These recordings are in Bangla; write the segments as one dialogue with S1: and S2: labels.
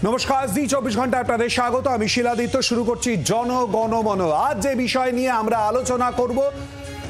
S1: নমস্কার, জি 24 ঘন্টা আপনাদের স্বাগত। আমি শিলাদিত্য। শুরু করছি জনগণমন। আজ যে বিষয় নিয়ে আমরা আলোচনা করব,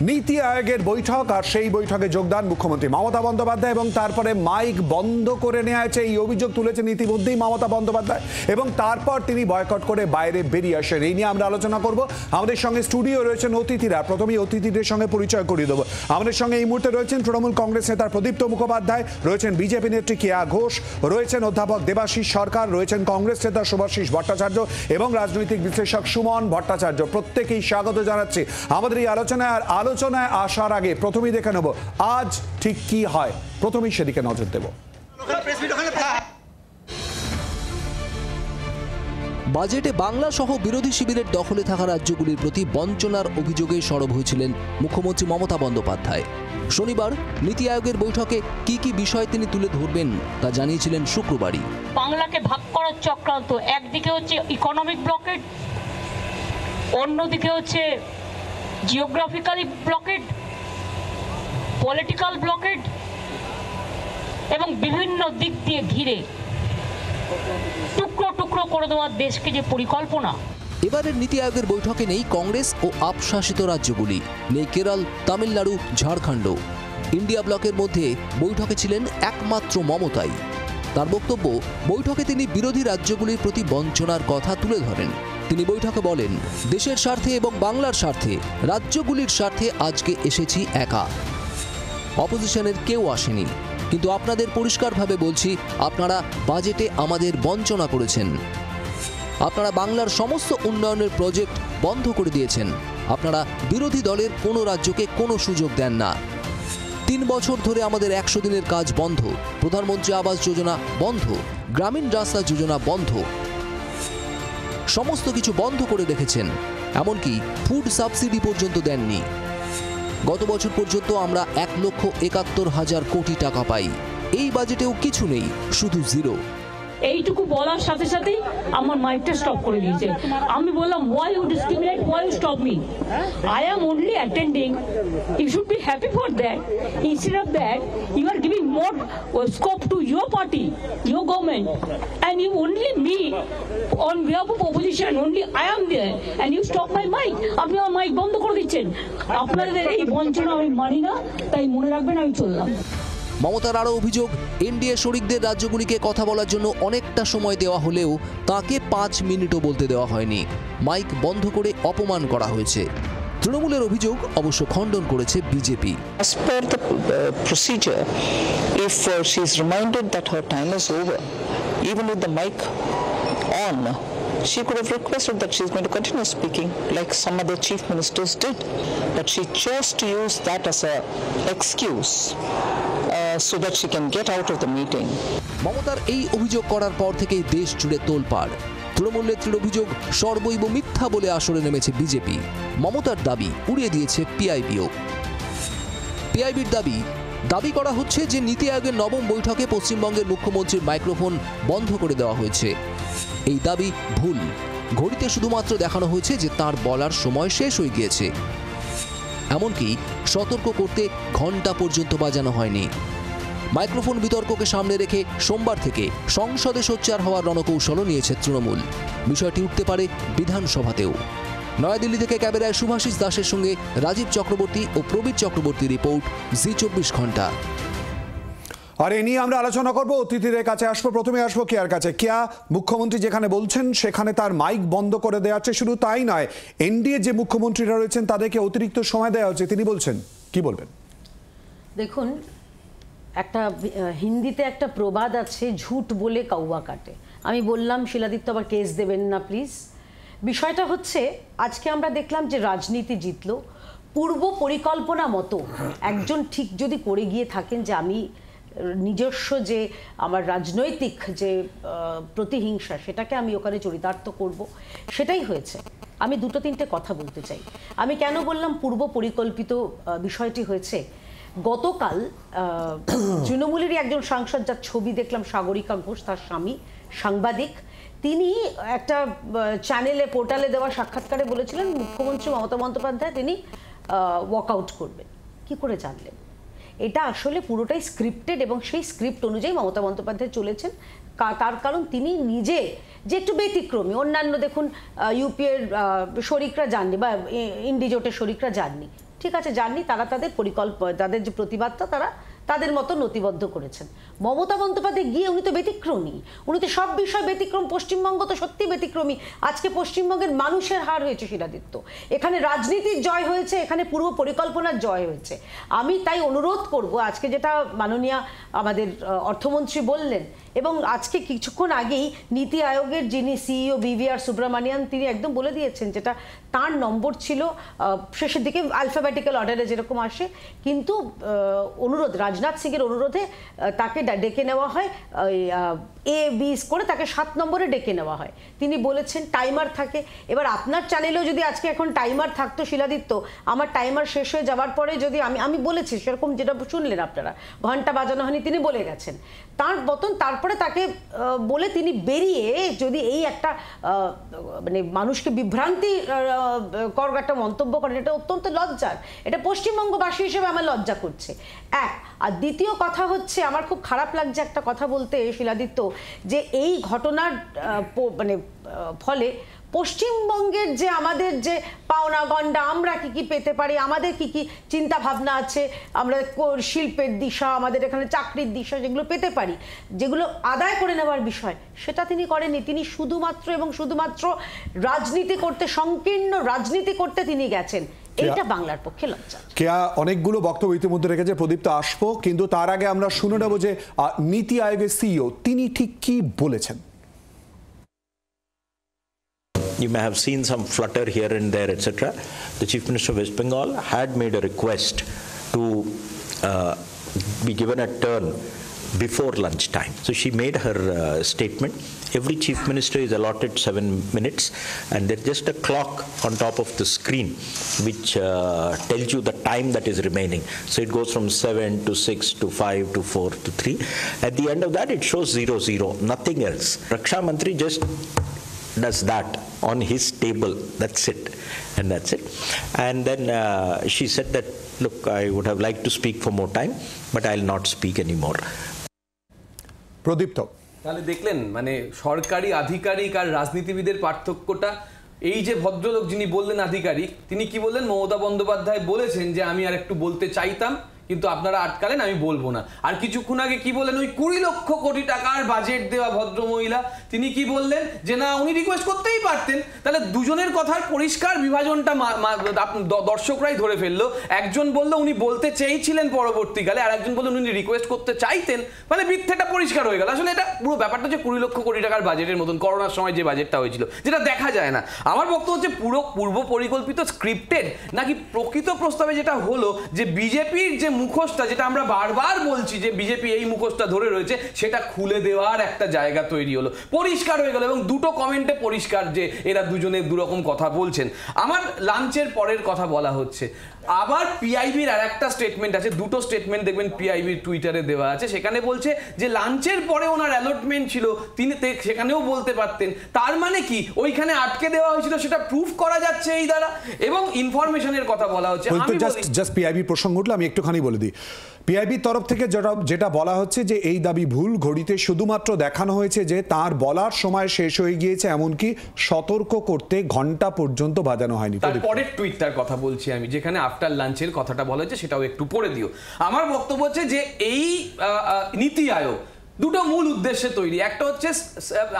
S1: নীতি আয়োগের বৈঠক, আর সেই বৈঠকে যোগদান মুখ্যমন্ত্রী মমতা বন্দ্যোপাধ্যায় এবং তারপরে মাইক বন্ধ করে নেওয়া হয়েছে, এই অভিযোগ তুলেছেন ইতিমধ্যেই মমতা বন্দ্যোপাধ্যায় এবং তারপর তিনি বয়কট করে বাইরে বেরিয়ে আসেন। এই নিয়ে আমরা আলোচনা করব। আমাদের সঙ্গে স্টুডিও রয়েছেন অতিথিরা। প্রথমেই অতিথিদের সঙ্গে পরিচয় করিয়ে দেবো। আমাদের সঙ্গে এই মুহূর্তে রয়েছেন তৃণমূল কংগ্রেস নেতা প্রদীপ্ত মুখোপাধ্যায়, রয়েছেন বিজেপি নেত্রী কেয়া ঘোষ, রয়েছেন অধ্যাপক দেবাশিস সরকার, রয়েছেন কংগ্রেস নেতা শুভাশিস ভট্টাচার্য এবং রাজনৈতিক বিশ্লেষক সুমন ভট্টাচার্য। প্রত্যেকেই স্বাগত জানাচ্ছি আমাদের এই আলোচনায়। আর আলোচনায় আসার আগে প্রথমেই দেখে নেব আজ ঠিক কি হয়, প্রথমেই সেদিকে নজর দেব।
S2: বাজেটে বাংলা সহ বিরোধী শিবিরের দখলে থাকা রাজ্যগুলির প্রতি বঞ্চনার অভিযোগে সরব হয়েছিলেন মুখ্যমন্ত্রী মমতা বন্দ্যোপাধ্যায়। শনিবার নীতি আয়োগের বৈঠকে কি কি বিষয় তিনি তুলে ধরবেন তা জানিয়েছিলেন শুক্রবারই।
S3: বাংলাকে ভাগ করার চক্রান্ত, একদিকে হচ্ছে ইকোনমিক ব্লকেড, অন্যদিকে হচ্ছে জিওগ্রাফিক্যালি ব্লকেড, পলিটিক্যাল ব্লকেড এবং বিভিন্ন দিক দিয়ে ঘিরে টুকরো টুকরো করে দেওয়ার দেশকে যে পরিকল্পনা।
S2: এবারের নীতি আয়োগের বৈঠকে নেই কংগ্রেস ও আপ শাসিত রাজ্যগুলি, নেই কেরল, তামিলনাড়ু, ঝাড়খণ্ড। ইন্ডিয়া ব্লকের মধ্যে বৈঠকে ছিলেন একমাত্র মমতাই। তার বক্তব্য, বৈঠকে তিনি বিরোধী রাজ্যগুলির প্রতি বঞ্চনার কথা তুলে ধরেন। তিনি বৈঠকে বলেন, দেশের স্বার্থে এবং বাংলার স্বার্থে, রাজ্যগুলির স্বার্থে আজকে এসেছি একা, অপোজিশনের কেউ আসেনি। কিন্তু আপনাদের পরিষ্কারভাবে বলছি, আপনারা বাজেটে আমাদের বঞ্চনা করেছেন। আপনারা বাংলার সমস্ত উন্নয়নের প্রজেক্ট বন্ধ করে দিয়েছেন। আপনারা বিরোধী দলের কোনো রাজ্যকে কোনো সুযোগ দেন না। 3 বছর ধরে আমাদের 100 দিনের কাজ বন্ধ, প্রধানমন্ত্রী আবাস যোজনা বন্ধ, গ্রামীণ রাস্তা যোজনা বন্ধ, সমস্ত কিছু বন্ধ করে রেখেছেন। এমনকি ফুড সাবসিডি পর্যন্ত দেননি। গত বছর পর্যন্ত আমরা 1,71,000 কোটি টাকা পাই। এই বাজেটেও কিছু নেই, শুধু জিরো।
S3: এইটুকু বলার সাথে সাথেই আমার মাইকটা স্টপ করে দিয়েছে। আমি বললাম, why you discriminate, why you stop me? I am only attending. You should be happy for that. Instead of that, you are giving more scope to your party, your government, and you only me on behalf of opposition, only I am there, and you stop my mic. আপনি আমার মাইক বন্ধ করে দিচ্ছেন। আপনাদের এই বঞ্চনা আমি মানি না, তাই মনে রাখবেন আমি চললাম।
S2: মমতার আরও অভিযোগ, এনডিএ শরিকদের রাজ্যগুলিকে কথা বলার জন্য অনেকটা সময় দেওয়া হলেও তাকে 5 মিনিটও বলতে দেওয়া হয়নি। মাইক বন্ধ করে অপমান করা হয়েছে। তৃণমূলের অভিযোগ অবশ্য খণ্ডন করেছে BJP.
S4: As per the procedure, if she is reminded that her time is over, even with the mic on, she could have requested that she is going to continue speaking like some other chief ministers did, but she chose to use that as an excuse so that she can get out of the meeting.
S2: মমতার এই অভিযোগ করার পর থেকেই দেশ জুড়ে তোলপাড়। তৃণমূল নেত্রীর অভিযোগ সর্বৈব মিথ্যা বলে আসরে নেমেছে বিজেপি। মমতার দাবি উড়িয়ে দিয়েছে পিআইবিও। পিআইবির দাবি করা হচ্ছে যে নীতি আয়োগের 9ম বৈঠকে পশ্চিমবঙ্গের মুখ্যমন্ত্রীর মাইক্রোফোন বন্ধ করে দেওয়া হয়েছে। এই দাবি ভুল। ঘড়িতে শুধুমাত্র দেখানো হয়েছে যে তার বলার সময় শেষ হয়ে গিয়েছে। এমনকি সতর্ক করতে ঘণ্টা পর্যন্ত বাজানো হয়নি। মাইক্রোফোন বিতর্ককে সামনে রেখে সোমবার থেকে সংসদে সোচ্চার হওয়ার রণকৌশলও নিয়েছে তৃণমূল। বিষয়টি উঠতে পারে বিধানসভাতেও। নয়াদিল্লি থেকে ক্যামেরায় শুভাশিস দাসের সঙ্গে রাজীব চক্রবর্তী ও প্রবীর চক্রবর্তী রিপোর্ট, জি 24 ঘন্টা।
S1: আর এ নিয়ে আমরা আলোচনা করব। অতিথিদের কাছে আসবো। প্রথমে আসবো কেয়ার কাছে। কেয়া, মুখ্যমন্ত্রী যেখানে বলছেন সেখানে তার মাইক বন্ধ করে দেওয়া হচ্ছে। শুধু তাই নয়, এনডিএ যে মুখ্যমন্ত্রীরা রয়েছেন তাদেরকে অতিরিক্ত সময় দেওয়া হচ্ছে, তিনি বলছেন। কি বলবেন?
S5: দেখুন, একটা হিন্দিতে একটা প্রবাদ আছে, ঝুট বলে কাউয়া কাটে। আমি বললাম, শিলাদিত্য আবার কেস দেবেন না প্লিজ। বিষয়টা হচ্ছে, আজকে আমরা দেখলাম যে রাজনীতি জিতলো পূর্ব পরিকল্পনা মতো। একজন ঠিক যদি করে গিয়ে থাকেন যে আমি নিজস্ব যে আমার রাজনৈতিক যে প্রতিহিংসা, সেটাকে আমি ওখানে চরিতার্থ করব, সেটাই হয়েছে। আমি 2-3টে কথা বলতে চাই। আমি কেন বললাম পূর্ব পরিকল্পিত বিষয়টি হয়েছে? গতকাল তৃণমূলেরই একজন সাংসদ, যার ছবি দেখলাম, সাগরিকা ঘোষ, তার স্বামী সাংবাদিক, তিনি একটা চ্যানেলে, পোর্টালে দেওয়া সাক্ষাৎকারে বলেছিলেন মুখ্যমন্ত্রী মমতা বন্দ্যোপাধ্যায় তিনি ওয়াকআউট করবেন। কি করে জানলেন? এটা আসলে পুরোটাই স্ক্রিপ্টেড এবং সেই স্ক্রিপ্ট অনুযায়ী মমতা বন্দ্যোপাধ্যায় চলেছেন। তার কারণ তিনি নিজে যে একটু ব্যতিক্রমী, অন্যান্য দেখুন ইউপিএর শরিকরা যাননি বা ইন্ডিজোটের শরিকরা যাননি, ঠিক আছে যাননি, তারা তাদের তাদের যে প্রতিবাদটা তারা তাদের মতো নথিবদ্ধ করেছেন। মমতা বন্দ্যোপাধ্যায় গিয়ে উনি তো ব্যতিক্রমী, উনি তো সব বিষয় ব্যতিক্রম। পশ্চিমবঙ্গ তো সত্যি ব্যতিক্রমী। আজকে পশ্চিমবঙ্গের মানুষের হার হয়েছে শিলাদিত্য, এখানে রাজনীতির জয় হয়েছে, এখানে পূর্ব পরিকল্পনার জয় হয়েছে। আমি তাই অনুরোধ করব, আজকে যেটা মাননীয় আমাদের অর্থমন্ত্রী বললেন, এবং আজকে কিছুক্ষণ আগেই নীতি আয়োগের যিনি সিইও বিভিআর সুব্রমণিয়ান তিনি একদম বলে দিয়েছেন, যেটা তার নম্বর ছিল শেষের দিকে আলফাবেটিক্যাল অর্ডারে যেরকম আসে, কিন্তু অনুরোধ রাজনাথ সিংয়ের অনুরোধে তাকে ডেকে নেওয়া হয়, এ বি করে তাকে 7 নম্বরে ডেকে নেওয়া হয়। তিনি বলেছেন টাইমার থাকে। এবার আপনার চ্যানেলেও যদি আজকে এখন টাইমার থাকতো শিলাদিত্য, আমার টাইমার শেষ হয়ে যাওয়ার পরে যদি আমি বলেছি সেরকম যেটা শুনলেন আপনারা, ঘন্টা বাজানো হয়নি, তিনি বলে গেছেন, তার মতন তারপরে তাকে বলে তিনি বেরিয়ে যদি এই একটা মানে মানুষকে বিভ্রান্তি কর একটা মন্তব্য করেন, এটা অত্যন্ত লজ্জার। এটা পশ্চিমবঙ্গবাসী হিসেবে আমার লজ্জা করছে এক। আর দ্বিতীয় কথা হচ্ছে, আমার খুব খারাপ লাগছে একটা কথা বলতে শিলাদিত্য, যে এই ঘটনার মানে ফলে পশ্চিমবঙ্গের যে আমাদের যে পাওনা গন্ডা, আমরা কি কি পেতে পারি, আমাদের কি কি চিন্তা ভাবনা আছে, আমরা শিল্পের দিশা, আমাদের এখানে চাকরির দিশা, যেগুলো পেতে পারি, যেগুলো আদায় করে নেওয়ার বিষয়, সেটা তিনি করেননি। তিনি শুধুমাত্র এবং শুধুমাত্র রাজনীতি করতে, সংকীর্ণ রাজনীতি করতে তিনি গেছেন। এইটা বাংলার পক্ষে লজ্জা।
S1: কেয়া অনেকগুলো বক্তব্য ইতিমধ্যে রেখেছে, প্রদীপ্ত আসবো, কিন্তু তার আগে আমরা শুনে নেব যে নীতি আয়োগের সিইও তিনি ঠিক কি বলেছেন।
S6: You may have seen some flutter here and there, etc. The Chief Minister of West Bengal had made a request to be given a turn before lunchtime. So she made her statement. Every Chief Minister is allotted 7 minutes, and there's just a clock on top of the screen which tells you the time that is remaining. So it goes from 7 to 6 to 5 to 4 to 3. At the end of that, it shows 00, nothing else. Raksha Mantri just does that on his table. That's it. And that's it. And then she said that, look, I would have liked to speak for more time, but I'll not speak anymore.
S1: প্রদীপ্ত,
S7: তাহলে দেখলেন মানে সরকারি আধিকারিক আর রাজনীতিবিদের পার্থক্যটা। এই যে ভদ্রলোক যিনি বললেন আধিকারিক, তিনি কি বললেন, মমতা বন্দ্যোপাধ্যায় বলেছেন যে আমি আর একটু বলতে চাইতাম, কিন্তু আপনারা আটকালেন, আমি বলবো না। আর কিছুক্ষণ আগে কি বললেন, ওই 20 লক্ষ কোটি টাকার বাজেট দেওয়া ভদ্রমহিলা, তিনি কি বললেন যে না উনি রিকোয়েস্ট করতেই পারতেন। তাহলে দুজনের কথার পরিষ্কার বিভাজনটা দর্শকরাই ধরে ফেললো। একজন বললো উনি বলতে চেয়েছিলেন পরবর্তীকালে, আর একজন বললেন উনি রিকোয়েস্ট করতে চাইতেন, মানে মিথ্যেটা পরিষ্কার হয়ে গেল। আসলে এটা পুরো ব্যাপারটা যে 20 লক্ষ কোটি টাকার বাজেটের মতন, করোনার সময় যে বাজেটটা হয়েছিল, যেটা দেখা যায় না। আমার বক্তব্য হচ্ছে পুরো পূর্ব পরিকল্পিত, স্ক্রিপ্টেড, নাকি প্রকৃত প্রস্তাবে যেটা হলো যে বিজেপির যে মুখোশটা, যেটা আমরা বারবার বলছি যে বিজেপি এই মুখোশটা ধরে রয়েছে, সেটা খুলে দেওয়ার একটা জায়গা তৈরি হলো, পরিষ্কার হয়ে গেল। এবং দুটো কমেন্টে পরিষ্কার যে এরা দুজনে দুরকম কথা বলছেন। আমার লাঞ্চের পরের কথা বলা হচ্ছে, আবার পিআইবির আর একটা স্টেটমেন্ট আছে, দুটো স্টেটমেন্ট দেখবেন পিআইবির টুইটারে দেওয়া আছে। সেখানে বলছে যে লাঞ্চের পরে ওনার অ্যালটমেন্ট ছিল, তিনি সেখানেও বলতে পারতেন। তার মানে কি ওইখানে আটকে দেওয়া হয়েছিল, সেটা প্রুফ করা যাচ্ছে এই দ্বারা। এবং ইনফরমেশনের কথা বলা হচ্ছে।
S1: জাস্ট পিআইবি প্রসঙ্গ উঠলো, আমি একটুখানি বলে দিই। পিআইবির তরফ থেকে যেটা বলা হচ্ছে যে এই দাবি ভুল, ঘড়িতে শুধুমাত্র দেখানো হয়েছে যে তার বলার সময় শেষ হয়ে গিয়েছে, এমনকি সতর্ক করতে ঘন্টা পর্যন্ত বাজানো হয়নি।
S7: তারপরের টুইটটার কথা বলছি আমি, যেখানে আফটার লাঞ্চের কথাটা বলা হচ্ছে, সেটাও একটু পড়ে দিও। আমার বক্তব্য হচ্ছে যে এই নীতি আয়োগ দুটো মূল উদ্দেশ্যে তৈরি। একটা হচ্ছে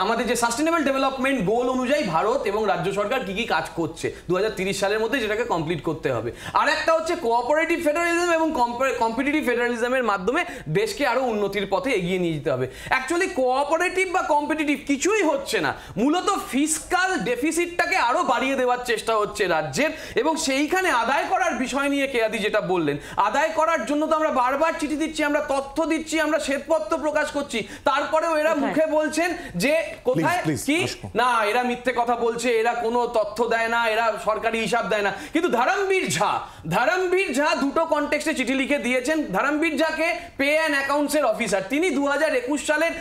S7: আমাদের যে সাস্টেনেবল ডেভেলপমেন্ট গোল অনুযায়ী ভারত এবং রাজ্য সরকার কি কি কাজ করছে 2030 সালের মধ্যে, যেটাকে কমপ্লিট করতে হবে। আর একটা হচ্ছে কোঅপারেটিভ ফেডারেলিজম এবং কম্পিটিটিভ ফেডারেলিজমের মাধ্যমে দেশকে আরো উন্নতির পথে এগিয়ে নিয়ে যেতে হবে। অ্যাকচুয়ালি কোঅপারেটিভ বা কম্পিটিটিভ কিছুই হচ্ছে না, মূলত ফিসকাল ডেফিসিটটাকে আরো বাড়িয়ে দেওয়ার চেষ্টা হচ্ছে রাজ্যের। এবং সেইখানে আদায় করার বিষয় নিয়ে কেয়াদি যেটা বললেন, আদায় করার জন্য তো আমরা বারবার চিঠি দিচ্ছি, আমরা তথ্য দিচ্ছি, আমরা শ্বেতপত্র প্রকাশ করছি, তারপরেও এরা মুখে বলছেন যে কোথায় কি না, এরা মিথ্যে কথা বলছে, এরা কোনো তথ্য দেয় না, এরা সরকারি হিসাব দেয় না। কিন্তু ধরমবীর ঝা দুটো কনটেক্সটে চিঠি লিখে দিয়েছেন। ধরমবীর ঝাকে পে অ্যান্ড অ্যাকাউন্টসের অফিসার, তিনি 2021 সালের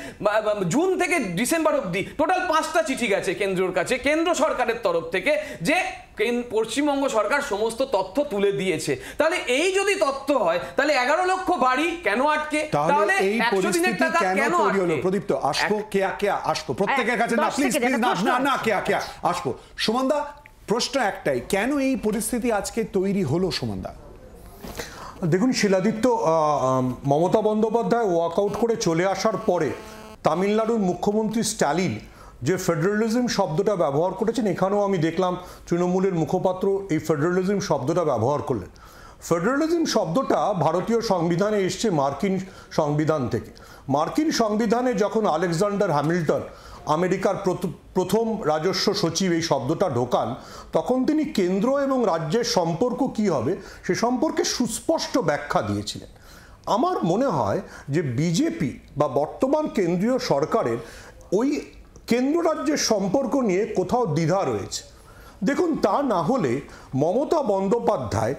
S7: জুন থেকে ডিসেম্বর অবধি টোটাল 5টা চিঠি গেছে কেন্দ্রের কাছে, কেন্দ্র সরকারের তরফ থেকে, যে পশ্চিমবঙ্গ সরকার সমস্ত তথ্য তুলে দিয়েছে। তাহলে এই যদি তথ্য হয়, তাহলে 11 লক্ষ বাড়ি কেন আটকে, তাহলে 100 দিনের টাকা
S1: কেন তৈরি হলো প্রদীপ্ত? আসবো কে আসবো প্রত্যেকের কাছে, না প্লিজ প্লিজ, না কে আসবো। সুমনদা, প্রশ্ন একটাই, কেন এই পরিস্থিতি আজকে তৈরি হলো সুমনদা?
S8: দেখুন শিলাদিত্য, মমতা বন্দ্যোপাধ্যায় ওয়াকআউট করে চলে আসার পরে তামিলনাড়ুর মুখ্যমন্ত্রী স্ট্যালিন যে ফেডারালিজম শব্দটা ব্যবহার করেছেন, এখানেও আমি দেখলাম তৃণমূলের মুখপাত্র এই ফেডারালিজম শব্দটা ব্যবহার করলেন। ফেডারালিজম শব্দটা ভারতীয় সংবিধানে এসছে মার্কিন সংবিধান থেকে। মার্কিন সংবিধানে যখন আলেকজান্ডার হ্যামিল্টন আমেরিকার প্রথম রাজস্ব সচিব এই শব্দটা ঢোকান, তখন তিনি কেন্দ্র এবং রাজ্যের সম্পর্ক কী হবে সে সম্পর্কে সুস্পষ্ট ব্যাখ্যা দিয়েছিলেন। আমার মনে হয় যে বিজেপি বা বর্তমান কেন্দ্রীয় সরকারের ওই কেন্দ্র রাজ্যের সম্পর্ক নিয়ে কোথাও দ্বিধা রয়েছে। দেখুন, তা না হলে মমতা বন্দ্যোপাধ্যায়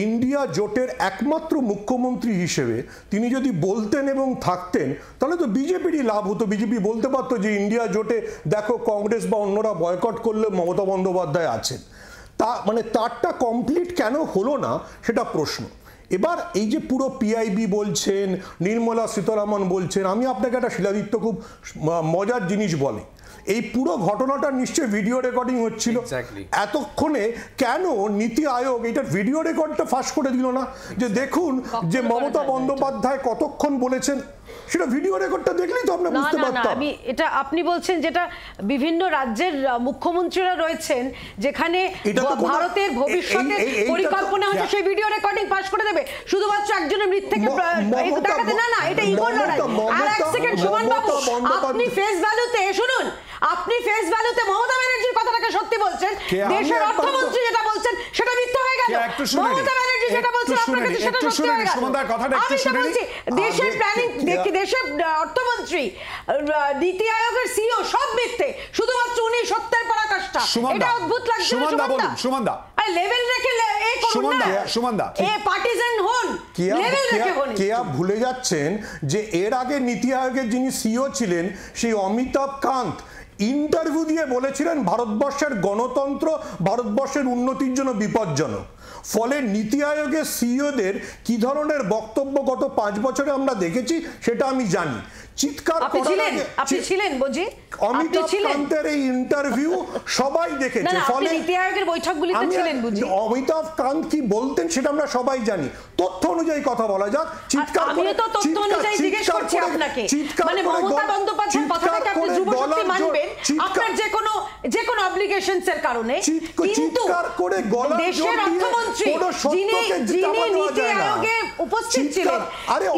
S8: ইন্ডিয়া জোটের একমাত্র মুখ্যমন্ত্রী হিসেবে তিনি যদি বলতেন এবং থাকতেন, তাহলে তো বিজেপিরই লাভ হতো। বিজেপি বলতে পারতো যে ইন্ডিয়া জোটে দেখো কংগ্রেস বা অন্যরা বয়কট করলে মমতা বন্দ্যোপাধ্যায় আছেন। তারটা কমপ্লিট কেন হলো না সেটা প্রশ্ন। এবার এই যে পুরো পিআইবি বলছেন, নির্মলা সীতারামন বলছেন, আমি আপনাকে একটা শিলাদিত্য খুব মজার জিনিস বলে, এই পুরো ঘটনাটা নিশ্চয়ই ভিডিও রেকর্ডিং হচ্ছিল। এতক্ষণে কেন নীতি আয়োগ এটার ভিডিও রেকর্ডটা ফাঁস করে দিল না, যে দেখুন যে মমতা বন্দ্যোপাধ্যায় কতক্ষণ বলেছেন, সেটা ভিডিও রেকর্ডটা দেখলেই তো আমরা বুঝতে পারতাম।
S5: আমি এটা আপনি বলছেন যেটা বিভিন্ন রাজ্যের মুখ্যমন্ত্রীরা রয়েছেন, যেখানে ভারতের ভবিষ্যতের পরিকল্পনা হচ্ছে সেই ভিডিও রেকর্ডিং পাস করে দেবে শুধুমাত্র একজনের মৃত্যুকে দেখাতে। না এটা ইগোর লড়াই। আর এক সেকেন্ড সুমন বাবু, আপনি ফেস ভ্যালুতে শুনুন, আপনি ফেস ভ্যালুতে মমতা ব্যানার্জির কথাটাকে সত্যি বলছেন, দেশের অর্থমন্ত্রী যেটা বলছেন সেটা মিথ্যা হয়ে গেল। মমতা ব্যানার্জি যেটা বলছেন আপনার কাছে সেটা সত্যি হয়ে গেল। আমি তো বলছি দেশের প্ল্যানিং, দেশের অর্থমন্ত্রী, নীতি আয়োগের সিইও সব মিথ্যে, শুধুমাত্র উনি সত্যের পরাকাষ্ঠা। এটা অদ্ভুত লাগছে।
S1: সুমনদা
S5: লেভেল রেখে এই করুন না,
S1: সুমনদা
S5: এ পার্টিজান হন, লেভেল রেখে হন।
S8: কেয়া ভুলে যাচ্ছেন যে এর আগে নীতি আয়োগের যিনি সিইও ছিলেন সেই অমিতাভ কান্ত ইন্টারভিউ দিয়ে বলেছিলেন ভারতবর্ষের গণতন্ত্র ভারতবর্ষের উন্নতির জন্য বিপজ্জনক। ফলে নীতি আয়োগের সিইওদের কি ধরনের বক্তব্য গত 5 বছরে আমরা দেখেছি সেটা আমি জানি। চিৎকার
S5: আপনি ছিলেন বুঝি,
S8: অমিতাভ কান্তের এই ইন্টারভিউ সবাই দেখেছে। ফলে
S5: নীতি আয়োগের বৈঠকগুলিতে ছিলেন বুঝি।
S8: অমিতাভ কান্ত কি বলতেন সেটা আমরা সবাই জানি। তথ্য অনুযায়ী কথা বলা যাক। চিৎকার করে
S5: আমি তো তথ্য অনুযায়ী জিজ্ঞেস করছি আপনাকে, মানে মমতা বন্দ্যোপাধ্যায়ের কথাটাকে আপনি যুবশক্তি মানবেন আপনার যে কোনো অব্লিগেশনস এর কারণে, কিন্তু দেশের অর্থমন্ত্রী যিনি নীতি আয়োগে উপস্থিত ছিলেন,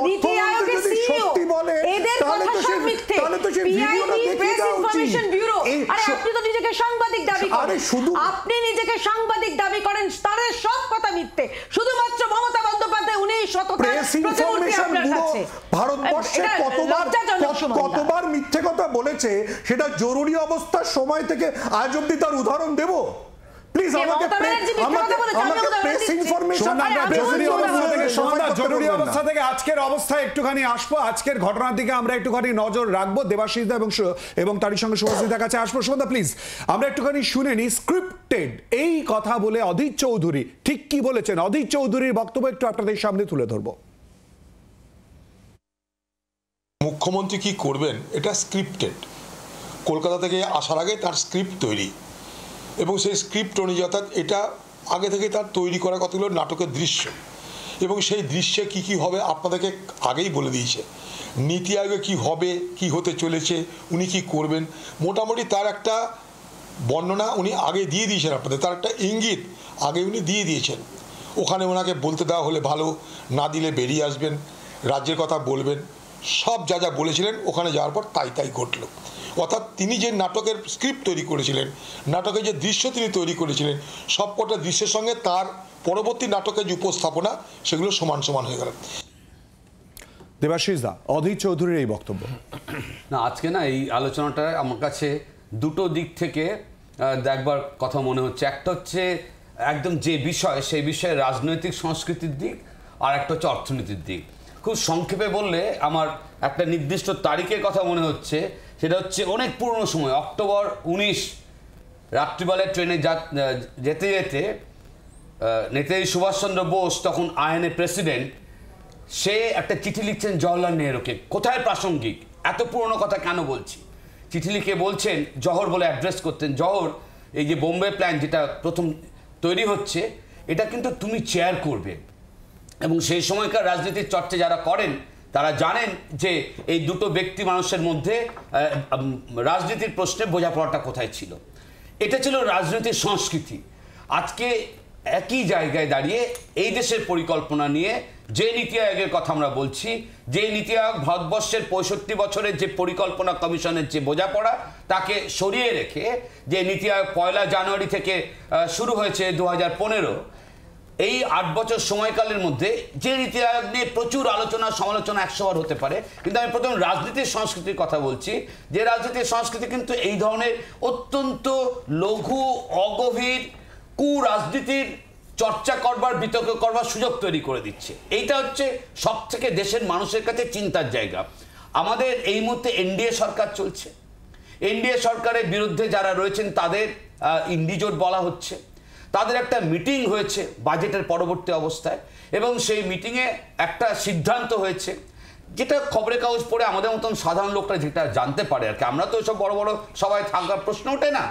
S5: নীতি আয়োগের সিইও, এদের কথা সব মিথ্যে। পিআইবি প্রেস ইনফরমেশন ব্যুরো, আরে আপনি তো নিজেকে সাংবাদিক দাবি করেন, আপনি নিজেকে সাংবাদিক দাবি করেন, তাদের সব কথা মিথ্যে। শুধুমাত্র মমতা বন্দ্যোপাধ্যায় উনি
S8: প্রেস ইনফরমেশন ব্যুরো ভারতবর্ষে কতবার মিথ্যে কথা বলেছে সেটা জরুরি অবস্থার সময় থেকে আজ অবধি তার উদাহরণ দেব? প্লিজ আমাকে প্রেস ইনফরমেশন
S1: জরুরি অবস্থা থেকে আজকের অবস্থায় একটুখানি আসবো, আজকের ঘটনার দিকে আমরা একটুখানি নজর রাখবো। দেবাশিস দা এবং তারই সঙ্গে সুভাষিতার কাছে আসবো। সুভাষিতা প্লিজ আমরা একটুখানি শুনে নি, স্ক্রিপ্টেড এই কথা বলে অধীর চৌধুরী ঠিক কি বলেছেন, অধীর চৌধুরীর বক্তব্য একটু আপনাদের সামনে তুলে ধরবো।
S9: মুখ্যমন্ত্রী কি করবেন এটা স্ক্রিপ্টেড। কলকাতা থেকে আসার আগে তার স্ক্রিপ্ট তৈরি, এবং সেই স্ক্রিপ্ট অনুযায়ী অর্থাৎ এটা আগে থেকে তার তৈরি করা কতগুলো নাটকের দৃশ্য, এবং সেই দৃশ্যে কি কি হবে আপনাদেরকে আগেই বলে দিয়েছে। নীতি আয়োগে কি হবে, কি হতে চলেছে, উনি কি করবেন, মোটামুটি তার একটা বর্ণনা উনি আগে দিয়ে দিয়েছেন আপনাদের, তার একটা ইঙ্গিত আগে উনি দিয়ে দিয়েছেন। ওখানে ওনাকে বলতে দেওয়া হলে ভালো, না দিলে বেরিয়ে আসবেন, রাজ্যের কথা বলবেন, সব যা যা বলেছিলেন ওখানে যাওয়ার পর তাই ঘটল। অর্থাৎ তিনি যে নাটকের স্ক্রিপ্ট তৈরি করেছিলেন, নাটকের যে দৃশ্য তিনি তৈরি করেছিলেন, সবকটা দৃশ্যের সঙ্গে তার পরবর্তী নাটকের যে উপস্থাপনা সেগুলো সমান সমান হয়ে গেল।
S1: দেবাশিস দা, অধীর চৌধুরীর এই বক্তব্য।
S10: না, আজকে না এই আলোচনাটা আমার কাছে দুটো দিক থেকে দেখবার কথা মনে হচ্ছে। একটা হচ্ছে একদম যে বিষয়, সেই বিষয়ে রাজনৈতিক সংস্কৃতির দিক, আর একটা হচ্ছে অর্থনীতির দিক। খুব সংক্ষেপে বললে আমার একটা নির্দিষ্ট তারিখের কথা মনে হচ্ছে, সেটা হচ্ছে অনেক পুরনো সময়, অক্টোবর 19 রাত্রিবেলায় ট্রেনে যেতে যেতে নেতাজি সুভাষচন্দ্র বোস, তখন আইএনএ প্রেসিডেন্ট, সে একটা চিঠি লিখছেন জওহরলাল নেহরুকে। কোথায় প্রাসঙ্গিক, এত পুরনো কথা কেন বলছি? চিঠি লিখে বলছেন, জহর বলে অ্যাড্রেস করতেন, জহর এই যে বোম্বে প্ল্যান যেটা প্রথম তৈরি হচ্ছে, এটা কিন্তু তুমি চেয়ার করবে। এবং সেই সময়কার রাজনীতির চর্চা যারা করেন তারা জানেন যে এই দুটো ব্যক্তি মানুষের মধ্যে রাজনীতির প্রশ্নে বোঝাপড়াটা কোথায় ছিল। এটা ছিল রাজনীতির সংস্কৃতি। আজকে একই জায়গায় দাঁড়িয়ে এই দেশের পরিকল্পনা নিয়ে যে নীতি আয়োগের কথা আমরা বলছি, যে নীতি আয়োগ ভারতবর্ষের 65 বছরের যে পরিকল্পনা কমিশনের যে বোঝাপড়া তাকে সরিয়ে রেখে যে নীতি আয়োগ 1 জানুয়ারি থেকে শুরু হয়েছে 2015, এই 8 বছর সময়কালের মধ্যে যে নীতি আয়োগ নিয়ে প্রচুর আলোচনা সমালোচনা 100 বার হতে পারে, কিন্তু আমি প্রথম রাজনীতির সংস্কৃতির কথা বলছি, যে রাজনীতির সংস্কৃতি কিন্তু এই ধরনের অত্যন্ত লঘু অগভীর কুরাজনীতির চর্চা করবার বিতর্ক করবার সুযোগ তৈরি করে দিচ্ছে। এইটা হচ্ছে সব থেকে দেশের মানুষের কাছে চিন্তার জায়গা। আমাদের এই মুহূর্তে এনডিএ সরকার চলছে, এনডিএ সরকারের বিরুদ্ধে যারা রয়েছেন তাদের ইন্ডিজোট বলা হচ্ছে। তাদের একটা মিটিং হয়েছে বাজেটের পরবর্তী অবস্থায়, এবং সেই মিটিংয়ে একটা সিদ্ধান্ত হয়েছে যেটা খবরের কাগজ পড়ে আমাদের মতন সাধারণ লোকরা যেটা জানতে পারে আর কি, আমরা তো সব বড় বড় সবাই থাকার প্রশ্ন ওঠে না।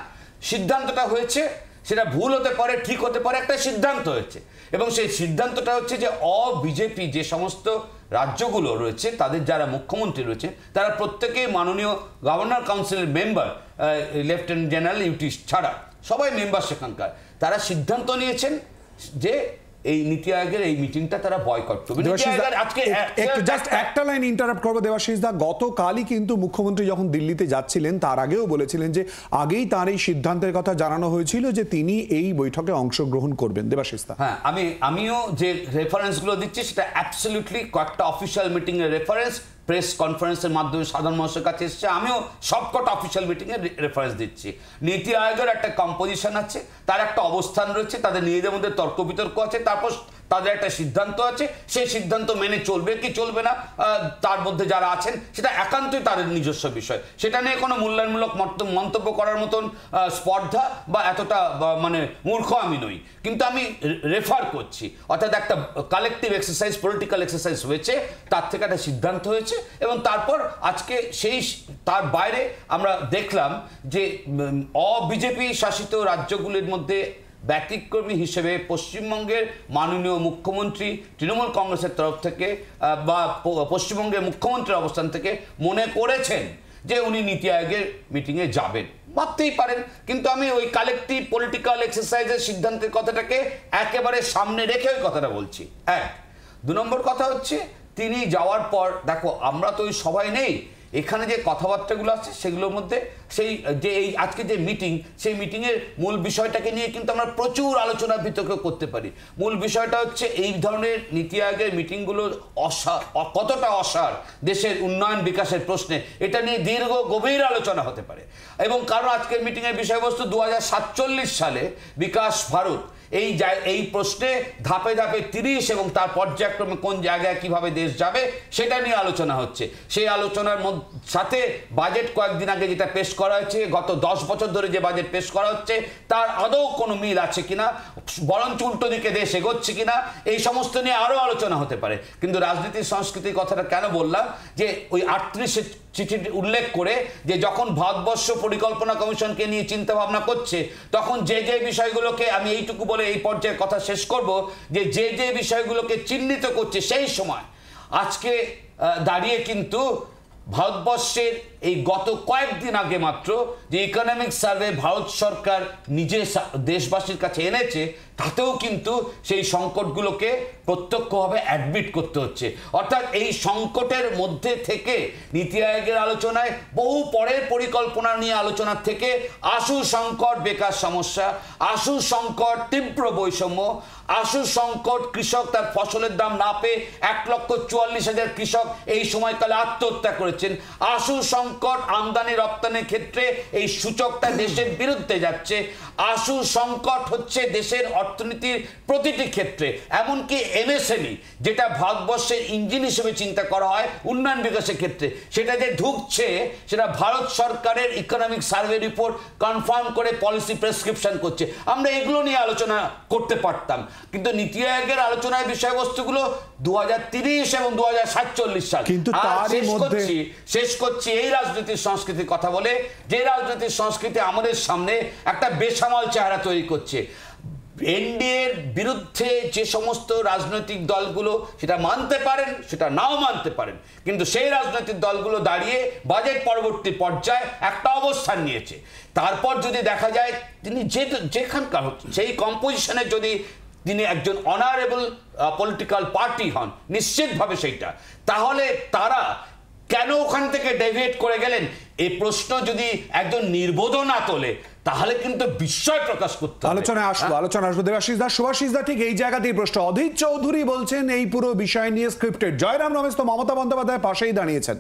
S10: সিদ্ধান্তটা হয়েছে, সেটা ভুল হতে পারে ঠিক হতে পারে, একটা সিদ্ধান্ত হয়েছে, এবং সেই সিদ্ধান্তটা হচ্ছে যে বিজেপি যে সমস্ত রাজ্যগুলো রয়েছে তাদের যারা মুখ্যমন্ত্রী রয়েছে তারা প্রত্যেকেই মাননীয় গভর্নর কাউন্সিলের মেম্বার, লেফটেন্যান্ট জেনারেল ইউটি ছাড়া সবাই মেম্বার সেখানকার, তারা সিদ্ধান্ত নিয়েছেন যে এই নীতি আয়োগের এই মিটিংটা তারা বয়কট করবে।
S1: জাস্ট একটা লাইন ইন্টারাপ্ট করবো দেবাশিস দা, গতকালই কিন্তু মুখ্যমন্ত্রী যখন দিল্লিতে যাচ্ছিলেন তার আগেও বলেছিলেন যে আগেই তার এই সিদ্ধান্তের কথা জানানো হয়েছিল যে তিনি এই বৈঠকে অংশগ্রহণ করবেন। দেবাশিস দা,
S10: হ্যাঁ, আমিও যে রেফারেন্সগুলো দিচ্ছি সেটা অ্যাবসলিউটলি কয়েকটা অফিসিয়াল মিটিং এর রেফারেন্স, প্রেস কনফারেন্সের মাধ্যমে সাধারণ মানুষের কাছে এসছে, আমিও সবকটা অফিসিয়াল মিটিংয়ের রেফারেন্স দিচ্ছি। নীতি আয়োগের একটা কম্পোজিশন আছে, তার একটা অবস্থান রয়েছে, তাদের নিজেদের মধ্যে তর্ক বিতর্ক আছে, তারপর তাদের একটা সিদ্ধান্ত আছে, সেই সিদ্ধান্ত মেনে চলবে কি চলবে না তার মধ্যে যারা আছেন সেটা একান্তই তাদের নিজস্ব বিষয়, সেটা নিয়ে কোনো মূল্যায়নমূলক মন্তব্য করার মতন স্পর্ধা বা এতটা মানে মূর্খ আমি নই। কিন্তু আমি রেফার করছি, অর্থাৎ একটা কালেকটিভ এক্সারসাইজ, পলিটিক্যাল এক্সারসাইজ হয়েছে, তার থেকে একটা সিদ্ধান্ত হয়েছে, এবং তারপর আজকে সেই তার বাইরে আমরা দেখলাম যে বিজেপি শাসিত রাজ্যগুলির মধ্যে ব্যতিক্রমী হিসেবে পশ্চিমবঙ্গের মাননীয় মুখ্যমন্ত্রী তৃণমূল কংগ্রেসের তরফ থেকে বা পশ্চিমবঙ্গের মুখ্যমন্ত্রীর অবস্থান থেকে মনে করেছেন যে উনি নীতি আয়োগের মিটিংয়ে যাবেন, ভাবতেই পারেন। কিন্তু আমি ওই কালেকটিভ পলিটিক্যাল এক্সারসাইজের সিদ্ধান্তের কথাটাকে একেবারে সামনে রেখে ওই কথাটা বলছি। 2 নম্বর কথা হচ্ছে তিনি যাওয়ার পর দেখো আমরা তো ওই সবাই নেই, এখানে যে কথাবার্তাগুলো আছে সেগুলোর মধ্যে সেই যে এই আজকে যে মিটিং, সেই মিটিংয়ের মূল বিষয়টাকে নিয়ে কিন্তু আমরা প্রচুর আলোচনা বিতর্ক করতে পারি। মূল বিষয়টা হচ্ছে এই ধরনের নীতি আয়োগের মিটিংগুলোর কতটা অসার দেশের উন্নয়ন বিকাশের প্রশ্নে, এটা নিয়ে দীর্ঘ গভীর আলোচনা হতে পারে। এবং কারণ আজকের মিটিংয়ের বিষয়বস্তু 2047 সালে বিকাশ ভারত, এই প্রশ্নে ধাপে ধাপে 30 এবং তার পর্যায়ক্রমে কোন জায়গায় কিভাবে দেশ যাবে সেটা নিয়ে আলোচনা হচ্ছে। সেই আলোচনার সাথে বাজেট কয়েকদিন আগে যেটা পেশ করা হয়েছে, গত 10 বছর ধরে যে বাজেট পেশ করা হচ্ছে তার আদৌ কোনো মিল আছে কিনা, বরঞ্চ উল্টো দিকে দেশ এগোচ্ছে কিনা, এই সমস্ত নিয়ে আরো আলোচনা হতে পারে। কিন্তু রাজনীতির সংস্কৃতির কথাটা কেন বললাম, যে ওই 38 চিঠি উল্লেখ করে যে যখন ভারতবর্ষ পরিকল্পনা কমিশনকে নিয়ে চিন্তা ভাবনা করছে তখন যে বিষয়গুলোকে, আমি এইটুকু বলে এই পর্যায়ে কথা শেষ করব, যে বিষয়গুলোকে চিহ্নিত করছে সেই সময় আজকে দাঁড়িয়ে কিন্তু ভারতবর্ষের এই গত কয়েকদিন আগে মাত্র যে ইকোনমিক সার্ভে ভারত সরকার নিজে দেশবাসীর কাছে এনেছে, তাতেও কিন্তু সেই সংকটগুলোকে প্রত্যক্ষভাবে অ্যাডমিট করতে হচ্ছে। অর্থাৎ এই সংকটের মধ্যে থেকে নীতি আয়োগের আলোচনায় বহু পরের পরিকল্পনা নিয়ে আলোচনার থেকে আশু সংকট বেকার সমস্যা, আশু সংকট তীব্র বৈষম্য, আশু সংকট কৃষক তার ফসলের দাম না পেয়ে 1,44,000 কৃষক এই সময়কালে আত্মহত্যা করেছেন, আশু সংকট আমদানি রপ্তানির ক্ষেত্রে এই সূচকটা দেশের বিরুদ্ধে যাচ্ছে, আশু সংকট হচ্ছে দেশের অর্থনীতির প্রতিটি ক্ষেত্রে, এমনকি এমএসএমই যেটা ভারতবর্ষের ইঞ্জিন হিসেবে চিন্তা করা হয় উন্নয়ন বিকাশের ক্ষেত্রে, সেটা যে ঢুকছে সেটা ভারত সরকারের ইকোনমিক সার্ভে রিপোর্ট কনফার্ম করে পলিসি প্রেসক্রিপশন করছে। আমরা এগুলো নিয়ে আলোচনা করতে পারতাম, কিন্তু নীতি আয়োগের আলোচনার বিষয়বস্তুগুলো 2030 এবং 2047 সাল।
S1: কিন্তু তারই মধ্যে
S10: শেষ করছি এই রাজনীতির সংস্কৃতির কথা বলে, যে রাজনীতির সংস্কৃতি আমাদের সামনে একটা বেসামাল চেহারা তৈরি করছে। এনডিএর বিরুদ্ধে যে সমস্ত রাজনৈতিক দলগুলো সেটা মানতে পারেন, সেটা নাও মানতে পারেন, কিন্তু সেই রাজনৈতিক দলগুলো দাঁড়িয়ে বাজেট পরবর্তী পর্যায়ে একটা অবস্থান নিয়েছে। তারপর যদি দেখা যায় তিনি যেখানকার সেই কম্পোজিশনে যদি তিনি একজন অনারেবল পলিটিক্যাল পার্টি হন, নিশ্চিতভাবে সেইটা, তাহলে তারা কেন ওখান থেকে ডেভিয়েট করে গেলেন এই প্রশ্ন যদি একজন নির্বোধ না তোলে, তাহলে কিন্তু বিস্ময় প্রকাশ করতে হবে।
S1: আলোচনা আসবো দেবাশিস দা, সুভাষিস দা, ঠিক এই জায়গাতেই প্রশ্ন। অধীর চৌধুরী বলছেন এই পুরো বিষয় নিয়ে স্ক্রিপ্টেড। জয়রাম রমেশ তো মমতা বন্দ্যোপাধ্যায়ের পাশেই দাঁড়িয়েছেন।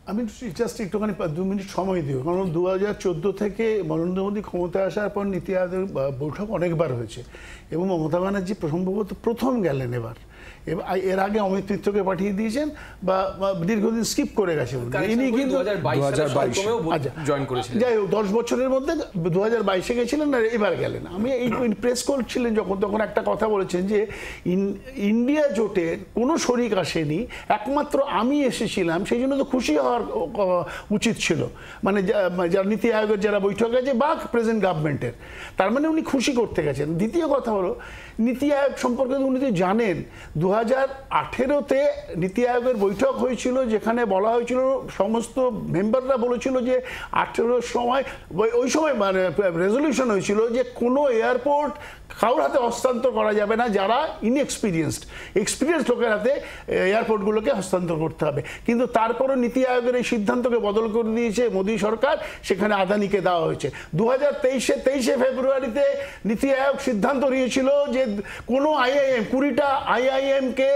S11: আমি জাস্ট একটুখানি 2 মিনিট সময় দিও, কারণ 2014 থেকে নরেন্দ্র মোদী ক্ষমতায় আসার পর নীতি আয়োগের বৈঠক অনেকবার হয়েছে এবং মমতা ব্যানার্জি সম্ভবত প্রথম গেলেন এবার। এর আগে অমিত মিত্রকে পাঠিয়ে দিয়েছেন বা দীর্ঘদিন স্কিপ করে গেছেন। ইনি কিন্তু
S7: 2022 জয়েন করেছিলেন,
S11: যাই হোক 10 বছরের মধ্যে 2022-এ গেছিলেন আর এবার গেলেন। আমি এই প্রেস করছিলেন তখন একটা কথা বলেছেন যে ইন্ডিয়া জোটের কোনো শরিক আসেনি, একমাত্র আমি এসেছিলাম, সেই জন্য তো খুশি হওয়ার উচিত ছিল, মানে যারা নীতি আয়োগের যারা বৈঠক আছে বা প্রেজেন্ট গভর্নমেন্টের, তার মানে উনি খুশি করতে গেছেন। দ্বিতীয় কথা হলো নীতি আয়োগ সম্পর্কে উনি তো জানেন 2018-তে নীতি আয়োগের বৈঠক হয়েছিল, যেখানে বলা হয়েছিল সমস্ত মেম্বাররা বলেছিল যে 18-র সময় ওই সময় মানে রেজলিউশন হয়েছিল যে কোনো এয়ারপোর্ট কারোর হাতে হস্তান্তর করা যাবে না যারা এক্সপিরিয়েন্স লোকের হাতে এয়ারপোর্টগুলোকে হস্তান্তর করতে হবে। কিন্তু তারপরও নীতি আয়োগের এই সিদ্ধান্তকে বদল করে দিয়েছে মোদী সরকার, সেখানে আদানিকে দেওয়া হয়েছে। 23শে ফেব্রুয়ারিতে নীতি আয়োগ সিদ্ধান্ত নিয়েছিল যে কোনো আইআইএম 20টা আইআইএমকে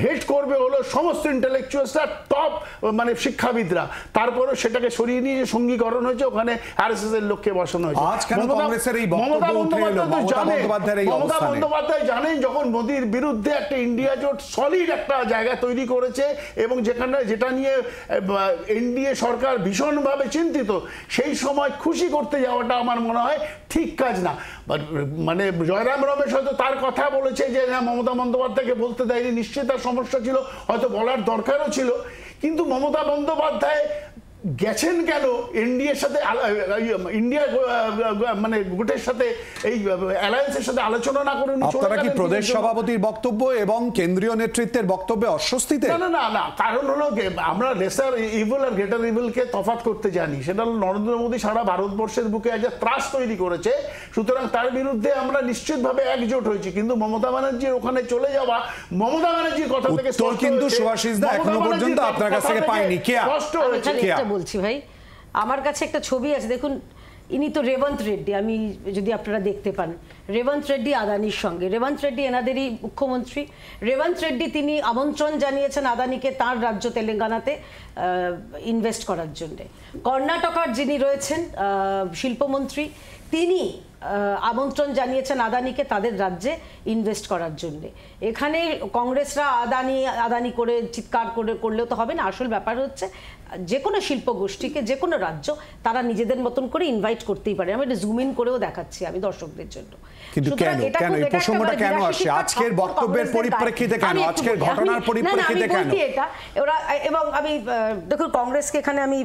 S11: হেড করবে হলো সমস্ত ইন্টেলেকচুয়ালসরা, টপ মানে শিক্ষাবিদরা। তারপরও সেটাকে সরিয়ে নিয়ে যে সঙ্গীকরণ হয়েছে, ওখানে আরএসএস এর লোককে বসানো হয়েছে। মমতা বন্দ্যোপাধ্যায় জানেন যখন মোদীর বিরুদ্ধে একটা ইন্ডিয়া জোট সলিড একটা জায়গা তৈরি করেছে এবং যেটা নিয়ে এনডিএ সরকার ভীষণভাবে চিন্তিত, সেই সময় খুশি করতে যাওয়াটা আমার মনে হয় ঠিক কাজ না। মানে জয়রাম রমেশ হয়তো তার কথা বলেছে যে না মমতা বন্দ্যোপাধ্যায়কে বলতে দেয়নি, নিশ্চয়ই তার সমস্যা ছিল, হয়তো বলার দরকারও ছিল, কিন্তু মমতা বন্দ্যোপাধ্যায় গেছেন কেন এনডিএর সাথে, ইন্ডিয়া মানে গোটের সাথে, এই অ্যালায়েন্সের সাথে আলোচনা না করে?
S1: আপনারা কি প্রদেশ সভাপতির বক্তব্য এবং কেন্দ্রীয় নেতৃত্বের বক্তব্যে অস্বস্তিতে?
S11: না, কারণ হলো আমরা লেসার ইভিল আর গ্রেটার ইভিলকে তফাৎ করতে জানি। সেটা হলো নরেন্দ্র মোদী সারা ভারতবর্ষের বুকে আজ ত্রাস তৈরি করেছে, সুতরাং তার বিরুদ্ধে আমরা নিশ্চিতভাবে একজোট হয়েছি। কিন্তু মমতা ব্যানার্জির ওখানে চলে যাওয়া, মমতা ব্যানার্জির কথা থেকে
S1: কিন্তু সুভাষিস দা এখনো পর্যন্ত আপনার কাছ থেকে পাইনি।
S11: স্পষ্ট হয়েছে।
S5: বলছি ভাই, আমার কাছে একটা ছবি আছে, দেখুন ইনি তো রেবন্ত রেড্ডি, আমি যদি আপনারা দেখতে পান রেবন্ত রেড্ডি আদানির সঙ্গে, রেবন্ত রেড্ডি এনাদেরই মুখ্যমন্ত্রী। রেবন্ত রেড্ডি তিনি আমন্ত্রণ জানিয়েছেন আদানিকে তার রাজ্য তেলেঙ্গানাতে ইনভেস্ট করার জন্য। কর্ণাটকার যিনি রয়েছেন শিল্পমন্ত্রী, তিনি আমন্ত্রণ জানিয়েছেন আদানিকে তাদের রাজ্যে ইনভেস্ট করার জন্য। এখানে কংগ্রেসরা আদানি করে চিৎকার করলেও তো হবে না। আসল ব্যাপার হচ্ছে যে কোনো শিল্প গোষ্ঠীকে যে কোনো রাজ্য তারা নিজেদের মতন করে ইনভাইট করতেই পারে। আমি এটা জুম ইন করেও দেখাচ্ছি আমি দর্শকদের জন্য।
S1: কিন্তু কেন এই প্রসঙ্গটা কেন আসে আজকের বক্তব্যের পরিপ্রেক্ষিতে, কেন আজকের ঘটনার পরিপ্রেক্ষিতে কেন
S5: এটা ওরা? এবং আমি দেখুন কংগ্রেসকে এখানে আমি,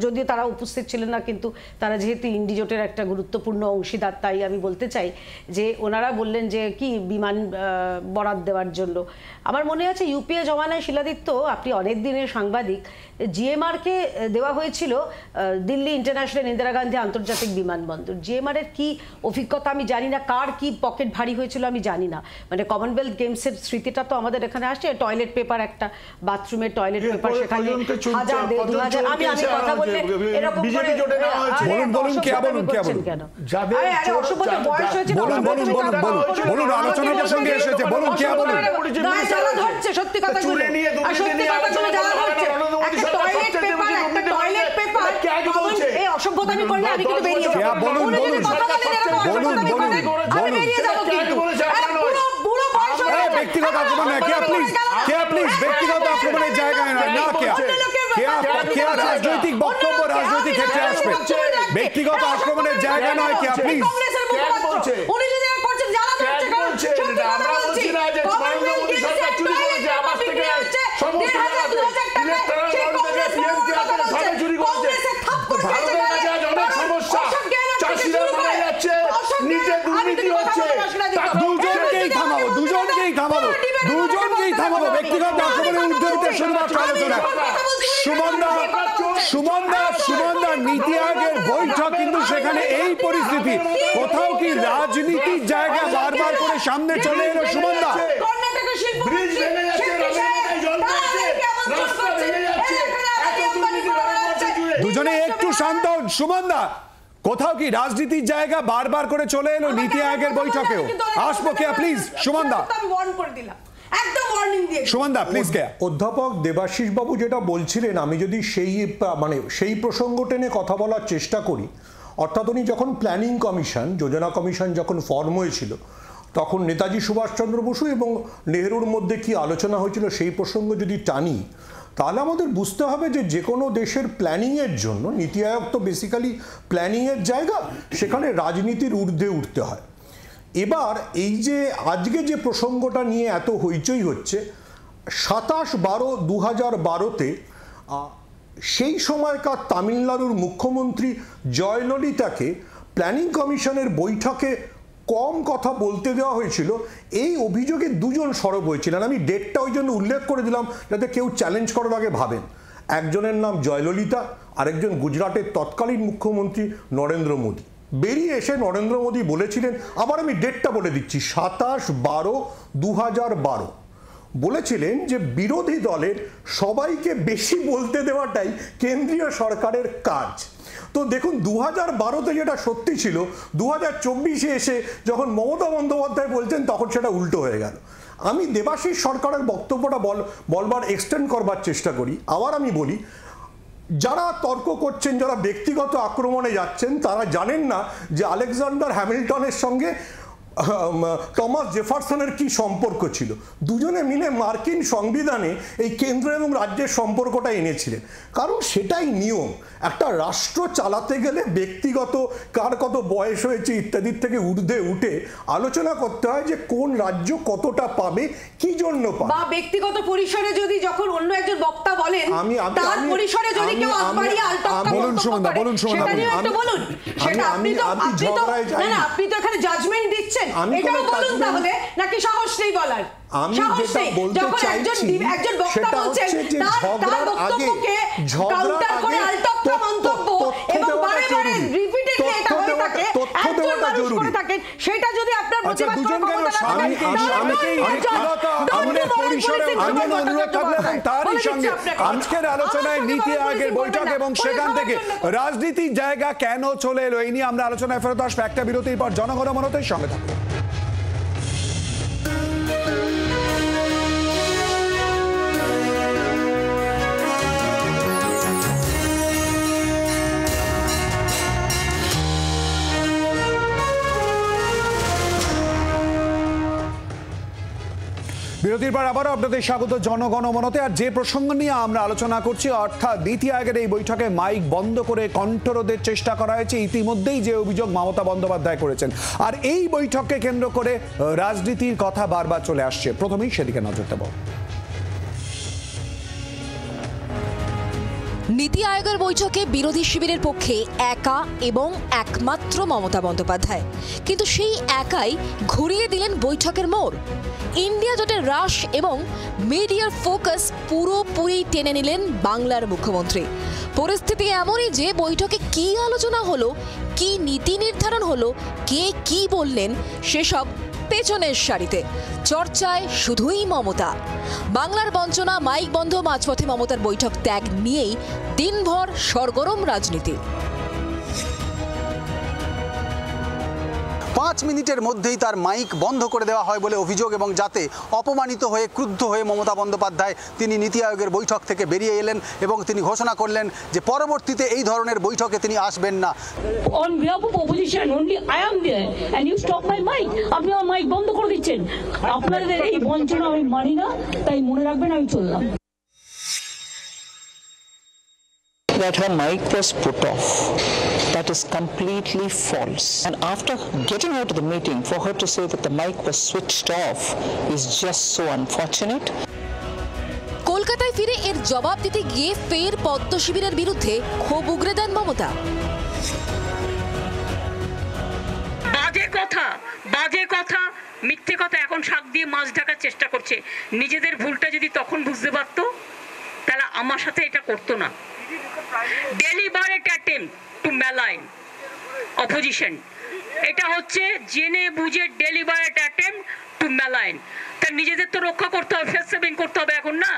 S5: যদিও তারা উপস্থিত ছিলেন না, কিন্তু তারা যেহেতু ইন্ডি জোটের একটা গুরুত্বপূর্ণ অংশীদার, তাই আমি বলতে চাই যে ওনারা বললেন যে কি বিমান বরাদ দেওয়ার জন্য। আমার মনে আছে ইউপিএ জমানায় শিলাদিত্য, আপনি অনেক দিনের সাংবাদিক, জিএমআরকে দেওয়া হয়েছিল দিল্লি ইন্টারন্যাশনাল ইন্দিরা গান্ধী আন্তর্জাতিক বিমানবন্দর। জিএমআর এর কি অভিজ্ঞতা আমি জানি না, কার কি পকেট ভারী হয়েছিল আমি জানি না। মানে কমনওয়েলথ গেমসের স্মৃতিটা তো আমাদের এখানে আসছে, টয়লেট পেপার, একটা বাথরুমের টয়লেট পেপার, সেখানে 1000 2000 আমি কথা বললে এরকম করে
S1: বলুন কেন
S5: অসভ্যতা বয়স হয়েছে,
S1: বলুন আলোচনা প্রসঙ্গে এসেছে, বলুন কে বলুন
S5: গায়ে জ্বালা ধরছে, সত্যি কথা বলে আর সত্যি কথা বলে জ্বালা ধরছে। একটা টয়লেট পেপার এই অসভ্যতা আমি বললে আমি কিন্তু বেরিয়ে যাবো।
S1: বলুন,
S5: উনি যদি
S1: বলুন।
S5: কথা বলেন, এরকম
S1: বলুন,
S5: কথা
S1: বলুন,
S5: বলেন, আমি
S1: বলুন।
S5: বেরিয়ে যাবো কিন্তু। বুড়ো বয়স হয়ে গেছে।
S1: ব্যক্তিগত আক্রমণ নয়, প্লিজ ব্যক্তিগত আক্রমণের জায়গায় নয়, না কেয়া রাজনৈতিক বক্তব্য রাজনৈতিক ক্ষেত্রে আসবে, ব্যক্তিগত আক্রমণের জায়গা নয় কেয়া, প্লিজ।
S5: উনি যদি এরকম করছেন, জ্বালা ধরছে, কারণ সত্যি কথা বলছি, গভর্নমেন্ট গেছে প্রাইভেট প্রপার্টি কিনে হচ্ছে 1,500 2,000 টাকায়, সেই কংগ্রেস চুরি করেছে,
S11: ভারতের কাছে আজ অনেক সমস্যা, চাষিরা মারা যাচ্ছে, নিচে দুর্নীতি হচ্ছে।
S1: দুজনকেই থামাবো ব্যক্তিগত আক্রমণের ঊর্ধ্বে শুরুমাত্র আলোচনা। সুমনদা নীতি আয়োগের বৈঠক, কিন্তু সেখানে এই পরিস্থিতি, কোথাও কি রাজনীতির জায়গা বারবার করে সামনে চলে এলো সুমনদা?
S11: ব্রিজ ভেঙে যাচ্ছে, জল পড়ছে, রাস্তা ভেঙে যাচ্ছে, এত দুর্নীতি হচ্ছে জুড়ে।
S1: দুজনে একটু শান্ত হন। সুমনদা, কোথাও কি রাজনীতির জায়গা বারবার করে চলে এলো নীতি আয়োগের বৈঠকেও? আসবো কেয়া, প্লিজ। সুমনদা,
S5: আমি ওয়ার্ন করে দিলাম, একদম ওয়ার্নিং দিয়ে।
S1: সুমনদা প্লিজ। কেয়া,
S8: অধ্যাপক দেবাশিস বাবু যেটা বলছিলেন, আমি যদি সেই প্রসঙ্গ টেনে কথা বলার চেষ্টা করি, অর্থাৎ উনি যখন প্ল্যানিং কমিশন, যোজনা কমিশন যখন ফর্ম হয়েছিল, তখন নেতাজি সুভাষচন্দ্র বসু এবং নেহরুর মধ্যে কি আলোচনা হয়েছিল সেই প্রসঙ্গ যদি টানি, তাহলে আমাদের বুঝতে হবে যে কোনো দেশের প্ল্যানিংয়ের জন্য, নীতি আয়োগ তো বেসিক্যালি প্ল্যানিংয়ের জায়গা, সেখানে রাজনীতির ঊর্ধ্বে উঠতে হয়। এবার এই যে আজকে যে প্রসঙ্গটা নিয়ে এত হইচই হচ্ছে, 27/12/2012-তে সেই সময়কার তামিলনাড়ুর মুখ্যমন্ত্রী জয়ললিতাকে প্ল্যানিং কমিশনের বৈঠকে কম কথা বলতে দেওয়া হয়েছিল, এই অভিযোগে দুজন সরব হয়েছিলেন। আমি ডেটটা ওই জন্য উল্লেখ করে দিলাম যাতে কেউ চ্যালেঞ্জ করার আগে ভাবেন। একজনের নাম জয়ললিতা, আরেকজন গুজরাটের তৎকালীন মুখ্যমন্ত্রী নরেন্দ্র মোদী। বেরিয়ে এসে নরেন্দ্র মোদী বলেছিলেন, আবার আমি ডেটটা বলে দিচ্ছি, 27/12/2012, বলেছিলেন যে বিরোধী দলের সবাইকে বেশি বলতে দেওয়াটাই কেন্দ্রীয় সরকারের কাজ। তো দেখুন, 2012-তে যেটা সত্যি ছিল, 2024-এ এসে যখন মমতা বন্দ্যোপাধ্যায় বলছেন, তখন সেটা উল্টো হয়ে গেল। আমি দেবাশিস সরকারের বক্তব্যটা বলবার এক্সটেন্ড করবার চেষ্টা করি। আবার আমি বলি, যারা তর্ক করছেন, যারা ব্যক্তিগত আক্রমণে যাচ্ছেন, তারা জানেন না যে আলেকজান্ডার হ্যামিল্টনের সঙ্গে টমাস জেফারসনের কি সম্পর্ক ছিল। দুজনে মিলে মার্কিন সংবিধানে এই কেন্দ্র এবং রাজ্যের সম্পর্কটা এনেছিলেন, কারণ সেটাই নিয়ম। একটা রাষ্ট্র চালাতে গেলে ব্যক্তিগত কার কত বয়স হয়েছে ইত্যাদির থেকে ঊর্ধ্বে উঠে আলোচনা করতে হয় যে কোন রাজ্য কতটা পাবে, কি জন্য পাবে।
S5: বা ব্যক্তিগত পরিসরে যদি যখন অন্য একজন বক্তা বলেন, তার পরিসরে যদি কেউ আলবাড়িয়ে আলটপকা মন্তব্য করে, সেটা নিয়ে একটু বলুন। সেটা আপনি তো এখানে জাজমেন্ট দিচ্ছেন, এটাও বলুন তাহলে, নাকি সাহস নেই বলার?
S8: আমি যেটা বলতে চাইছি সেটা হচ্ছে যে ঝগড়ার আগে
S5: সেটা যদি আপনার
S1: আজকের আলোচনায় নীতি আয়োগের বৈঠক এবং সেখান থেকে রাজনীতির জায়গা কেন চলে এলো, এই নিয়ে আমরা আলোচনায় ফেরত আসবো একটা বিরতির পর। জনগণমনতের সঙ্গে থাকবো। বিরতির পর আবারও আপনাদের স্বাগত জনগণমনতে। আর যে প্রসঙ্গ নিয়ে আমরা আলোচনা করছি, অর্থাৎ নীতি আয়োগের এই বৈঠকে মাইক বন্ধ করে কণ্ঠরোধের চেষ্টা করা হয়েছে, ইতিমধ্যেই যে অভিযোগ মমতা বন্দ্যোপাধ্যায় করেছেন। আর এই বৈঠককে কেন্দ্র করে রাজনীতির কথা বারবার চলে আসছে। প্রথমেই সেদিকে নজর দেব।
S12: নীতি আয়োগের বৈঠকে বিরোধী শিবিরের পক্ষে একা এবং একমাত্র মমতা বন্দ্যোপাধ্যায়, কিন্তু সেই একাই ঘুরিয়ে দিলেন বৈঠকের মোড়। ইন্ডিয়া জোটের রাশ এবং মিডিয়ার ফোকাস পুরোপুরি টেনে নিলেন বাংলার মুখ্যমন্ত্রী। পরিস্থিতি এমনই যে বৈঠকে কি আলোচনা হলো, কি নীতি নির্ধারণ হলো, কে কি বললেন, সেসব পেছনের সারিতে। চর্চায় শুধুই মমতা। বাংলার বঞ্চনা, মাইক বন্ধ, মাঝপথে মমতার বৈঠক ত্যাগ নিয়েই দিনভর সরগরম রাজনীতি।
S13: 5 মিনিটের মধ্যেই তার মাইক বন্ধ করে দেওয়া হয় বলে অভিযোগ, এবং যাতে অপমানিত হয়ে ক্রুদ্ধ হয়ে মমতা বন্দ্যোপাধ্যায় তিনি নীতি আয়োগের বৈঠক থেকে বেরিয়ে এলেন এবং তিনি ঘোষণা করলেন যে পরবর্তীতে এই ধরনের বৈঠকে তিনি আসবেন না।
S3: On behalf of opposition only I am there and you stop my mic. আপনি আমার মাইক বন্ধ করে দিচ্ছেন। আপনাদের এই বঞ্চনা আমি মানি না, তাই মনে রাখবেন আমি চললাম।
S4: That her mic was put off. That is completely false. And after getting out of the meeting, for her to say that the mic was switched off is just so unfortunate.
S12: কলকাতায় ফিরে এর জবাব দিতে গিয়ে ফের পদ্ম শিবিরের বিরুদ্ধে ক্ষোভ উগরে দেন মমতা।
S3: বাজে কথা মিথ্যে কথা এখন শাক দিয়ে মাছ ঢাকার চেষ্টা করছে। নিজেদের ভুলটা যদি তখন বুঝতে পারতো তাহলে আমার সাথে এটা করতো না। deliberate attempt to malign opposition, এটা হচ্ছে জেনে বুঝে deliberate attempt to malign। তার নিজেদের তো রক্ষা করতে হবে, ফেস সেভিং করতে হবে। এখন না,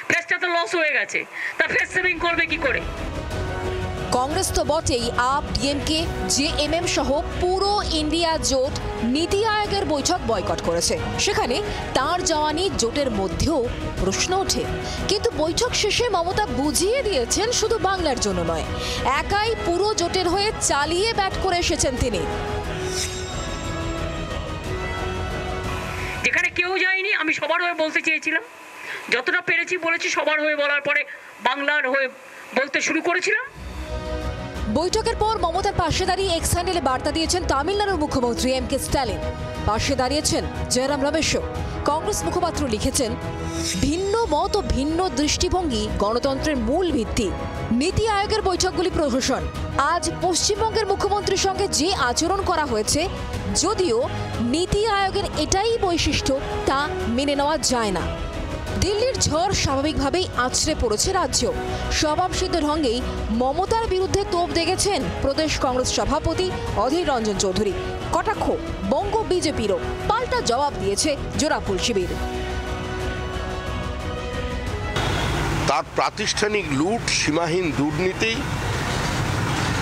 S3: ফেসটা তো লস হয়ে গেছে, তা ফেস সেভিং করবে কি করে?
S12: কংগ্রেস তো বটেই, আপ, ডিএমকে, জেএমএম সহ পুরো ইন্ডিয়া জোট নীতি আয়োগের বৈঠক বয়কট করেছে। সেখানে তার জওয়ানি জোটের মধ্যেও প্রশ্ন ওঠে। কিন্তু বৈঠক শেষে মমতা বুঝিয়ে দিয়েছেন শুধু বাংলার জন্য নয়, একাই পুরো জোটের হয়ে চালিয়ে ব্যাট করে এসেছেন তিনি।
S3: যেখানে কেউ যায়নি আমি সবার হয়ে বলতে চেয়েছিলাম, যতটা পেরেছি বলেছি। সবার হয়ে বলার পরে বাংলার হয়ে বলতে শুরু করেছিলাম।
S12: বৈঠকের পর মমতার পাশে দাঁড়িয়ে এক্স হ্যান্ডেলে বার্তা দিয়েছেন তামিলনাড়ুর মুখ্যমন্ত্রী এম.কে. স্ট্যালিন। পাশে দাঁড়িয়েছেন জয়রাম রমেশও। কংগ্রেস মুখপাত্র লিখেছেন, ভিন্ন মত ও ভিন্ন দৃষ্টিভঙ্গি গণতন্ত্রের মূল ভিত্তি। নীতি আয়োগের বৈঠকগুলি প্রহসন। আজ পশ্চিমবঙ্গের মুখ্যমন্ত্রীর সঙ্গে যে আচরণ করা হয়েছে, যদিও নীতি আয়োগের এটাই বৈশিষ্ট্য, তা মেনে নেওয়া যায় না। দিল্লির ঝড় স্বাভাবিকভাবেই আছড়ে পড়েছে রাজ্য। স্বভাবসিদ্ধ ঢঙ্গেই মমতার বিরুদ্ধে তোপ দেখেছেন প্রদেশ কংগ্রেস সভাপতি অধীর রঞ্জন চৌধুরী। কটাক্ষ বঙ্গ বিজেপিরও, পাল্টা জবাব দিয়েছে জোড়াফুল শিবির।
S14: তার প্রাতিষ্ঠানিক লুট, সীমাহীন দুর্নীতি,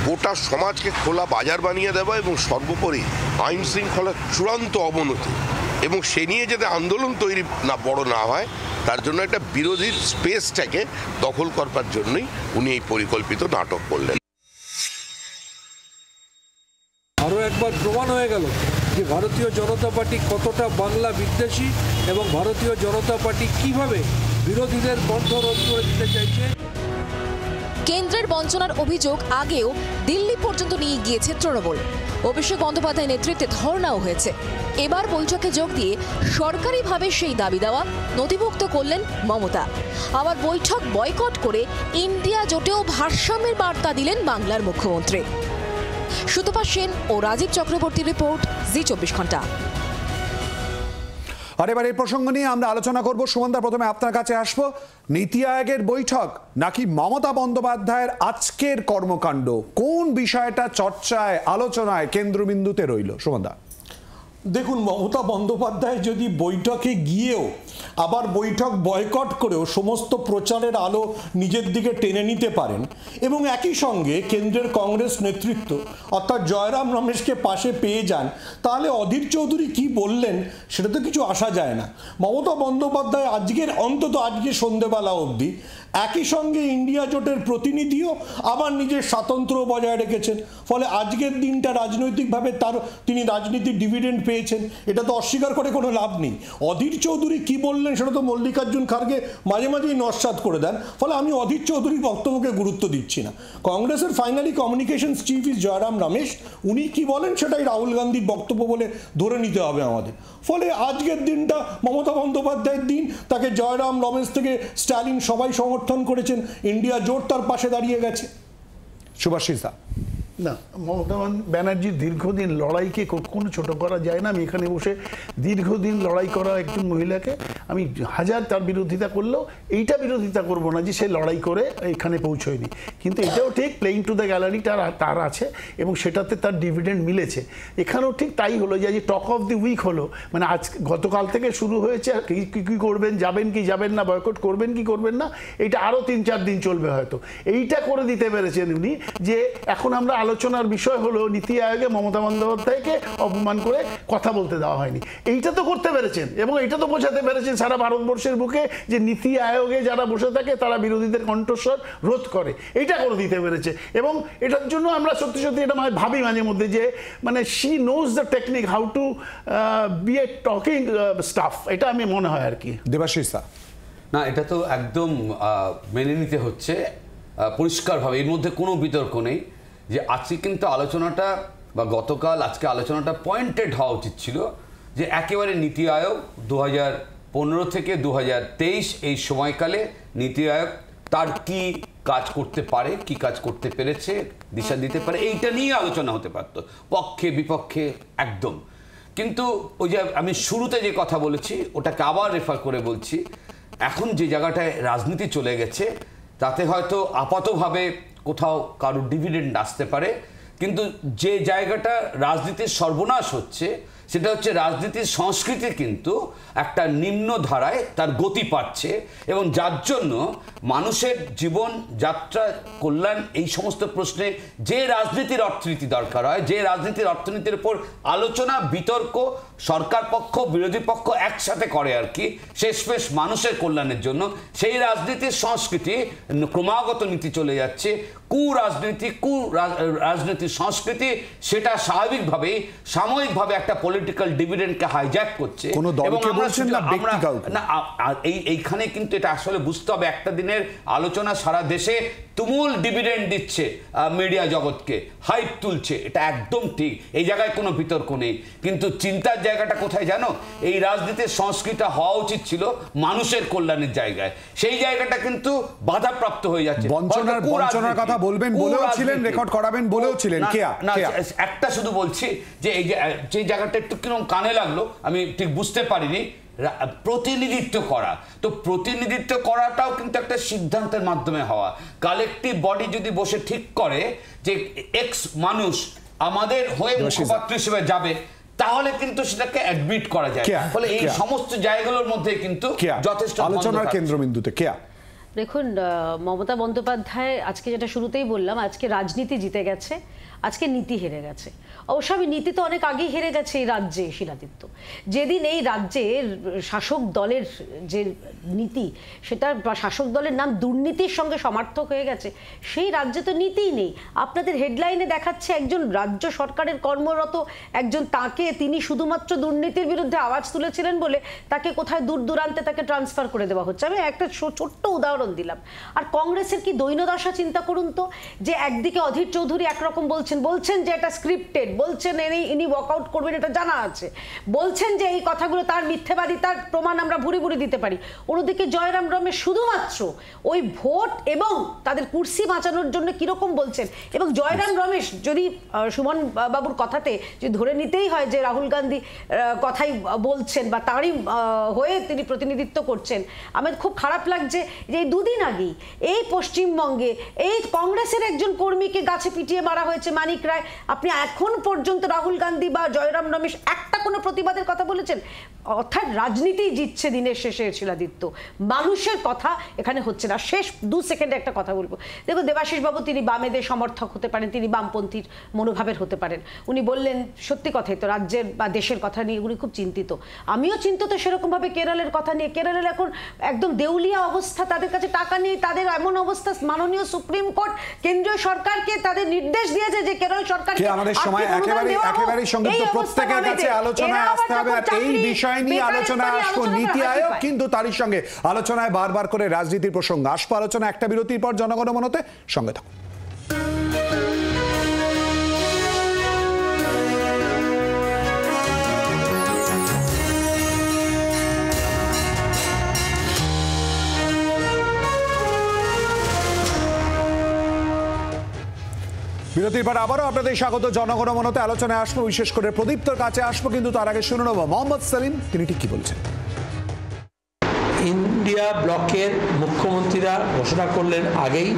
S14: গোটা সমাজকে খোলা বাজার বানিয়ে দেওয়া এবং সর্বোপরি আইন শৃঙ্খলার চূড়ান্ত অবনতি, এবং সে নিয়ে যাতে আন্দোলন তৈরি বড় না হয় তার জন্য একটা বিরোধীর স্পেসটাকে দখল করবার জন্যই উনি এই পরিকল্পিত নাটক করলেন।
S15: আরও একবার প্রমাণ হয়ে গেল যে ভারতীয় জনতা পার্টি কতটা বাংলা বিদ্বেষী এবং ভারতীয় জনতা পার্টি কিভাবে বিরোধীদের কণ্ঠ রোধ করে দিতে চাইছে।
S12: কেন্দ্রের বঞ্চনার অভিযোগ আগেও দিল্লি পর্যন্ত নিয়ে গিয়েছে তৃণমূল। অভিষেক বন্দ্যোপাধ্যায় নেতৃত্বে ধর্ণাও হয়েছে। এবার বৈঠকে যোগ দিয়ে সরকারিভাবে সেই দাবি দেওয়া নথিভুক্ত করলেন মমতা। আবার বৈঠক বয়কট করে ইন্ডিয়া জোটেও ভারসাম্যের বার্তা দিলেন বাংলার মুখ্যমন্ত্রী। সুতপা সেন ও রাজীব চক্রবর্তীর রিপোর্ট, জি24 ঘন্টা।
S1: আর এবার এই প্রসঙ্গ নিয়ে আমরা আলোচনা করব। সুমনদা, প্রথমে আপনার কাছে আসবো। নীতি আয়োগের বৈঠক নাকি মমতা বন্দ্যোপাধ্যায়ের আজকের কর্মকাণ্ড, কোন বিষয়টা চর্চায় আলোচনায় কেন্দ্রবিন্দুতে রইল? সুমনদা,
S8: দেখুন, মমতা বন্দ্যোপাধ্যায় যদি বৈঠকে গিয়েও আবার বৈঠক বয়কট করেও সমস্ত প্রচারের আলো নিজের দিকে টেনে নিতে পারেন এবং একই সঙ্গে কেন্দ্রের কংগ্রেস নেতৃত্ব অর্থাৎ জয়রাম রমেশকে পাশে পেয়ে যান, তাহলে অধীর চৌধুরী কি বললেন সেটা তো কিছু আসা যায় না। মমতা বন্দ্যোপাধ্যায় অন্তত আজকে সন্ধেবেলা অবধি একই সঙ্গে ইন্ডিয়া জোটের প্রতিনিধিও আবার নিজের স্বাতন্ত্র্য বজায় রেখেছেন। ফলে আজকের দিনটা রাজনৈতিকভাবে তিনি রাজনীতির ডিভিডেন্ড পেয়েছেন, এটা তো অস্বীকার করে কোনো লাভ নেই। অধীর চৌধুরী কি বললেন সেটা তো মল্লিকার্জুন খার্গে মাঝে মাঝেই নস্যাৎ করে দেন। ফলে আমি অধীর চৌধুরীর বক্তব্যকে গুরুত্ব দিচ্ছি না। কংগ্রেসের finally communications chief is Jairam Ramesh, উনি কি বলেন সেটাই রাহুল গান্ধীর বক্তব্য বলে ধরে নিতে হবে আমাদের। ফলে আজকের দিনটা মমতা বন্দ্যোপাধ্যায়ের দিন, তাকে জয়রাম রমেশ থেকে স্ট্যালিন সবাই সমর্থন করেছেন, ইন্ডিয়া জোট তার পাশে দাঁড়িয়ে গেছে।
S1: সুভাষিস দা,
S11: না, মমতা ব্যানার্জির দীর্ঘদিন লড়াইকে কখনো ছোট করা যায় না। আমি এখানে বসে দীর্ঘদিন লড়াই করা একজন মহিলাকে আমি হাজার তার বিরোধিতা করলেও এইটা বিরোধিতা করব না যে সে লড়াই করে এখানে পৌঁছয়নি। কিন্তু এটাও ঠিক, প্লেইং টু দ্য গ্যালারি তার আছে এবং সেটাতে তার ডিভিডেন্ড মিলেছে। এখানেও ঠিক তাই হলো যে টক অফ দি উইক হলো, মানে আজ গতকাল থেকে শুরু হয়েছে। কী করবেন, যাবেন কি যাবেন না, বয়কট করবেন কি করবেন না, এইটা আরও 3-4 দিন চলবে হয়তো। এইটা করে দিতে পেরেছেন উনি যে এখন আমরা আলোচনার বিষয় হলো নীতি আয়োগে মমতা বন্দ্যোপাধ্যায়কে অপমান করে কথা বলতে দেওয়া হয়নি। এইটা তো করতে পেরেছেন এবং এইটা তো বোঝাতে পেরেছেন সারা ভারতবর্ষের বুকে যে নীতি আয়োগে যারা বসে থাকে তারা বিরোধীদের কণ্ঠস্বর রোধ করে, এইটা করে দিতে পেরেছে। এবং এটার জন্য আমরা সত্যি সত্যি এটা ভাবি মাঝে মধ্যে যে মানে she knows the technique how to be a talking stuff, এটা আমি মনে হয় আর কি।
S1: দেবাশিস
S10: না, এটা তো একদম মেনে নিতে হচ্ছে পরিষ্কারভাবে, এর মধ্যে কোনো বিতর্ক নেই যে আজকে কিন্তু আলোচনাটা বা গতকাল আজকে আলোচনাটা পয়েন্টেড হওয়া উচিত ছিল যে একেবারে নীতি আয়োগ 2015 থেকে 2023 এই সময়কালে নীতি আয়োগ তার কি কাজ করতে পারে, কি কাজ করতে পেরেছে, দিশা দিতে পারে, এইটা নিয়ে আলোচনা হতে পারতো, পক্ষে বিপক্ষে একদম। কিন্তু ওই যে আমি শুরুতে যে কথা বলেছি ওটাকে আবার রেফার করে বলছি, এখন যে জায়গাটায় রাজনীতি চলে গেছে তাতে হয়তো আপাতভাবে কোথাও কারোর ডিভিডেন্ড আসতে পারে, কিন্তু যে জায়গাটা রাজনীতির সর্বনাশ হচ্ছে সেটা হচ্ছে রাজনীতির সংস্কৃতি কিন্তু একটা নিম্ন ধারায় তার গতি পাচ্ছে, এবং যার জন্য মানুষের জীবন যাত্রা কল্যাণ এই সমস্ত প্রশ্নে যে রাজনীতির অর্থনীতি দরকার হয়, যে রাজনীতির অর্থনীতির উপর আলোচনা বিতর্ক সরকার পক্ষ বিরোধী পক্ষ একসাথে করে আর কি শেষমেশ মানুষের কল্যাণের জন্য, সেই রাজনীতির সংস্কৃতি ক্রমাগত নীতি চলে যাচ্ছে, রাজনীতির সংস্কৃতি সেটা স্বাভাবিকভাবেই সাময়িকভাবে একটা পলিটিক্যাল ডিভিডেন্ডকে হাইজ্যাক করছে। এইখানে কিন্তু এটা আসলে বুঝতে হবে, একটা দিনের আলোচনা সারা দেশে তুমুল ডিভিডেন্ড দিচ্ছে মিডিয়া জগৎকে, হাইপ তুলছে, এটা একদম ঠিক, এই জায়গায় কোনো বিতর্ক নেই। কিন্তু চিন্তার জায়গাটা কোথায় জানো, এই রাজনীতির সংস্কৃতি হওয়া উচিত ছিল মানুষের কল্যাণের জায়গায়, সেই জায়গাটা কিন্তু বাধাপ্রাপ্ত হয়ে যাচ্ছে।
S1: বঞ্চনার কথা বলবেন বলেও ছিলেন, রেকর্ড করাবেন বলেও ছিলেন।
S10: না, একটা শুধু বলছি যে এই যে জায়গাটা একটু কিরকম কানে লাগলো আমি ঠিক বুঝতে পারিনি, প্রতিনিধিত্ব করা, তো প্রতিনিধিত্ব করাটাও কিন্তু একটা সিদ্ধান্তের মাধ্যমে হওয়া। কালেকটিভ বডি যদি বসে ঠিক করে যে এক্স মানুষ আমাদের হয়ে মুখপাত্র হিসেবে যাবে, তাহলে কিন্তু সেটাকে অ্যাডমিট করা যায়। ফলে এই সমস্ত জায়গাগুলোর মধ্যে কিন্তু যথেষ্ট
S1: আলোচনার কেন্দ্রবিন্দুতে
S5: দেখুন, মমতা বন্দ্যোপাধ্যায় আজকে যেটা শুরুতেই বললাম, আজকে রাজনীতি জিতে গেছে, আজকে নীতি হেরে গেছে। অবশ্য আমি নীতি তো অনেক আগেই হেরে গেছে এই রাজ্যে শিলাদিত্য। যেদিন এই রাজ্যের শাসক দলের যে নীতি, সেটা শাসক দলের নাম দুর্নীতির সঙ্গে সমার্থক হয়ে গেছে, সেই রাজ্যে তো নীতিই নেই। আপনাদের হেডলাইনে দেখাচ্ছে একজন রাজ্য সরকারের কর্মরত একজন, তিনি শুধুমাত্র দুর্নীতির বিরুদ্ধে আওয়াজ তুলেছিলেন বলে তাকে কোথায় দূর দূরান্তে তাকে ট্রান্সফার করে দেওয়া হচ্ছে। আমি একটা ছোট্ট উদাহরণ দিলাম। আর কংগ্রেসের কি দৈন্যদশা চিন্তা করুন তো, যে একদিকে অধীর চৌধুরী একরকম বলছেন যে এটা স্ক্রিপ্টেড, বলছেন ইনি ওয়াকআউট করবেন এটা জানা আছে, বলছেন যে এই কথাগুলো তার মিথ্যেবাদী, তার প্রমাণ আমরা ভুরি ভুরি দিতে পারি। অন্যদিকে জয়রাম রমেশ শুধুমাত্র ওই ভোট এবং তাদের কুর্সি বাঁচানোর জন্য কিরকম বলছেন। এবং জয়রাম রমেশ যদি সুমন বাবুর কথাতে যে ধরে নিতেই হয় যে রাহুল গান্ধী কথাই বলছেন বা তারই হয়ে তিনি প্রতিনিধিত্ব করছেন, আমার খুব খারাপ লাগছে যে এই দুদিন আগেই এই পশ্চিমবঙ্গে এই কংগ্রেসের একজন কর্মীকে গাছে পিটিয়ে মারা হয়েছে, মানিক রায়। আপনি এখন পর্যন্ত রাহুল গান্ধী বা জয়রাম রমেশ একটা কোনো প্রতিবাদের কথা বলেছেন? অর্থাৎ রাজনীতি জিতছে দিনের শেষে শিলাদিত্য, মানুষের কথা এখানে হচ্ছে না। শেষ 2 সেকেন্ডে একটা কথা বলবো। দেখুন, দেবাশিস বাবু তিনি বামেদের সমর্থক হতে পারেন, তিনি বামপন্থীর মনোভাবের হতে পারেন। উনি বললেন সত্যি কথাই তো, রাজ্যের বা দেশের কথা নিয়ে উনি খুব চিন্তিত। আমিও চিন্তিত সেরকমভাবে কেরলের কথা নিয়ে। কেরলের এখন একদম দেউলিয়া অবস্থা, তাদের কাছে টাকা নেই, তাদের এমন অবস্থা মাননীয় সুপ্রিম কোর্ট কেন্দ্রীয় সরকারকে তাদের নির্দেশ দিয়েছে যে কেরল সরকারকে
S1: আমাদের সময় একেবারেই সংক্ষিপ্ত, প্রত্যেকের কাছে আলোচনায় আসতে হবে। আর এই বিষয় নিয়ে আলোচনা আসবো নীতি আয়োগ, কিন্তু তারই সঙ্গে আলোচনায় বারবার করে রাজনীতির প্রসঙ্গ আসবো। আলোচনা একটা বিরতির পর জনগণমনতে, সঙ্গে থাকুন। বিরতির পর আবারও আপনাদের স্বাগত। জনগণমনতে আলোচনায় আসবো, বিশেষ করে প্রদীপ্তর কাছে আসবো, কিন্তু তার আগে শুনে নেব মোহাম্মদ সেলিম তিনি ঠিক কি বলছেন।
S16: ইন্ডিয়া ব্লকের মুখ্যমন্ত্রীরা ঘোষণা করলেন আগেই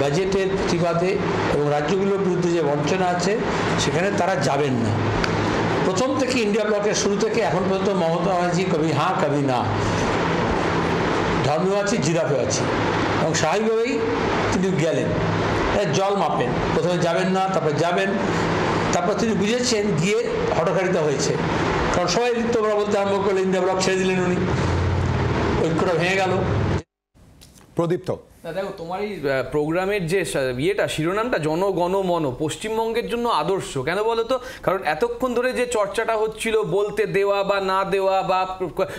S16: বাজেটের প্রতিবাদে এবং রাজ্যগুলোর বিরুদ্ধে যে বঞ্চনা আছে সেখানে তারা যাবেন না। প্রথম থেকে ইন্ডিয়া ব্লকের শুরু থেকে এখন পর্যন্ত মমতা ব্যানার্জি কবি হ্যাঁ কবি না। ধর্মেও আছি, জিরাফেও আছি। এবং স্বাভাবিকভাবেই তিনি গেলেন, জল মাপেন, প্রথমে যাবেন না, তারপরে যাবেন, তারপর তিনি বুঝেছেন, গিয়ে হঠকারিতা হয়েছে। কারণ সবাই তোমরা বলতে আরম্ভ করলে, ইন্ডিয়া ব্লক ছেড়ে দিলেন উনি, ঐক্যটা ভেঙে গেল।
S1: প্রদীপ্ত,
S7: দেখো তোমার এই প্রোগ্রামের যে ইয়েটা শিরোনামটা জনগণ মন পশ্চিমবঙ্গের জন্য আদর্শ কেন বলো তো? কারণ এতক্ষণ ধরে যে চর্চাটা হচ্ছিল বলতে দেওয়া বা না দেওয়া, বা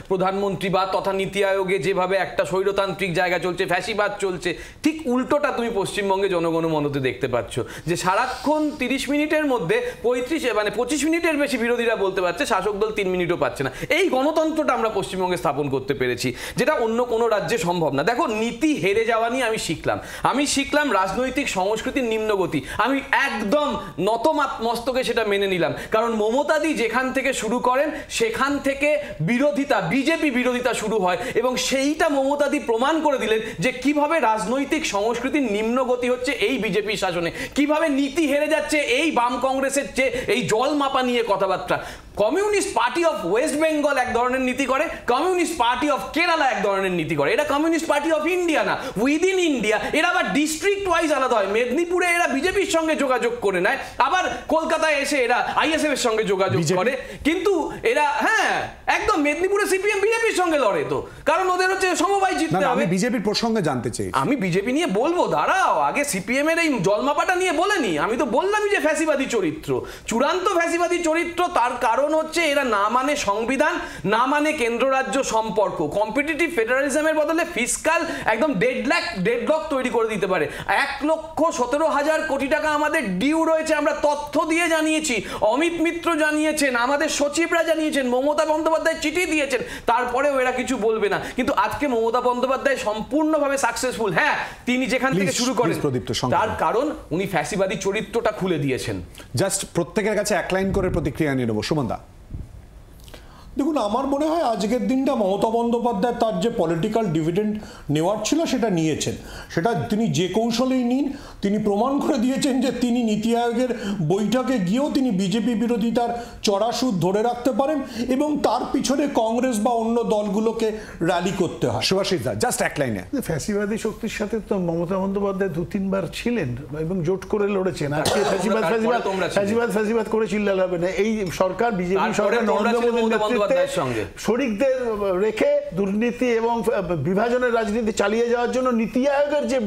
S7: প্রধানমন্ত্রী বা তথা নীতি আয়োগে যেভাবে একটা স্বৈরতান্ত্রিক জায়গা চলছে, ফ্যাসিবাদ চলছে, ঠিক উল্টোটা তুমি পশ্চিমবঙ্গে জনগণ মনতে দেখতে পাচ্ছ। যে সারাক্ষণ 30 মিনিটের মধ্যে 25 মিনিটের বেশি বিরোধীরা বলতে পারছে, শাসক দল 3 মিনিটও পাচ্ছে না। এই গণতন্ত্রটা আমরা পশ্চিমবঙ্গে স্থাপন করতে পেরেছি, যেটা অন্য কোনো রাজ্যে সম্ভব না। দেখো, নীতি হেরে যাওয়া আমি শিখলাম রাজনৈতিক সংস্কৃতির নিম্নগতি। আমি একদম মস্তকে সেটা মেনে নিলাম, কারণ মমতাদি যেখান থেকে শুরু করেন সেখান থেকে বিরোধিতা, বিজেপি বিরোধিতা শুরু হয়, এবং সেইটা মমতাদি প্রমাণ করে দিলেন যে কিভাবে রাজনৈতিক সংস্কৃতির নিম্নগতি হচ্ছে এই বিজেপির শাসনে, কিভাবে নীতি হেরে যাচ্ছে এই বাম কংগ্রেসের যে এই জল মাপা নিয়ে কথাবার্তা। Communist party of West Bengal এক ধরনের নীতি করে, কমিউনিস্ট পার্টি অফ কেরালা এক ধরনের নীতি করে, এটা কমিউনিস্ট পার্টি অফ ইন্ডিয়া না, উইদিন ইন্ডিয়া। এরা আবার ডিস্ট্রিক্ট ওয়াইজ আলাদা হয়। মেদিনীপুরে এরা বিজেপির সঙ্গে যোগাযোগ করে নেয়, আবার কলকাতায় এসে এরা আইএসএফ এর সঙ্গে যোগাযোগ করে, কিন্তু এরা একদম মেদিনীপুরে সিপিএম বিজেপির সঙ্গে লড়ে, তো কারণ ওদের হচ্ছে সমবায় জিততে হবে।
S1: আমি বিজেপির প্রসঙ্গে জানতে চাই,
S7: আমি বিজেপি নিয়ে বলবো, দাঁড়াও, আগে সিপিএম এর এই জলমাপাটা নিয়ে বলেনি। আমি তো বললামই যে ফ্যাসিবাদী চরিত্র, চূড়ান্ত ফ্যাসিবাদী চরিত্র। তার কারণ হচ্ছে এরা না মানে সংবিধান, না মানে কেন্দ্র রাজ্য সম্পর্ক। কম্পিটিটিভ ফেডারালিজমের বদলে ফিসকাল একদম ডেডলক তৈরি করে দিতে পারে। 1,17,000 কোটি টাকা আমাদের ডিউ রয়েছে, আমরা তথ্য দিয়ে জানিয়েছি, অমিত মিত্র জানিয়েছেন, আমাদের সচিবরা জানিয়েছেন, মমতা বন্দ্যোপাধ্যায় চিঠি দিয়েছেন, তারপরেও এরা কিছু বলবে না। কিন্তু আজকে মমতা বন্দ্যোপাধ্যায় সম্পূর্ণভাবে সাকসেসফুল। তিনি যেখান থেকে শুরু করেন, তার কারণ উনি ফ্যাসিবাদী চরিত্রটা খুলে দিয়েছেন।
S1: জাস্ট প্রত্যেকের কাছে এক লাইন করে প্রতিক্রিয়া নিয়ে নেবো। সুমনদা,
S8: দেখুন, আমার মনে হয় আজকের দিনটা মমতা বন্দ্যোপাধ্যায় তার যে পলিটিক্যাল ডিভিডেন্ড নেওয়ার ছিল সেটা নিয়েছেন। সেটা তিনি যে কৌশলেই নিন, তিনি প্রমাণ করে দিয়েছেন যে তিনি নীতি আয়োগের বৈঠকে গিয়েও তিনি বিজেপি বিরোধিতার চড়া সুদ ধরে রাখতে পারেন, এবং তার পিছনে কংগ্রেস বা অন্য দলগুলোকে র্যালি করতে হয়।
S1: সুভাষিস দা, জাস্ট এক লাইনে।
S11: ফ্যাসিবাদী শক্তির সাথে তো মমতা বন্দ্যোপাধ্যায় 2-3 বার ছিলেন এবং জোট করে লড়েছেন। আজকে ফ্যাসিবাদ করে চিল্লালে হবে না। এই সরকার, বিজেপি সরকার, নরেন্দ্র মোদীর নেতৃত্বে শরিকদের রেখে দুর্নীতি এবং বিভাজনের রাজনীতি চালিয়ে যাওয়ার জন্য নীতি আয়োগের যে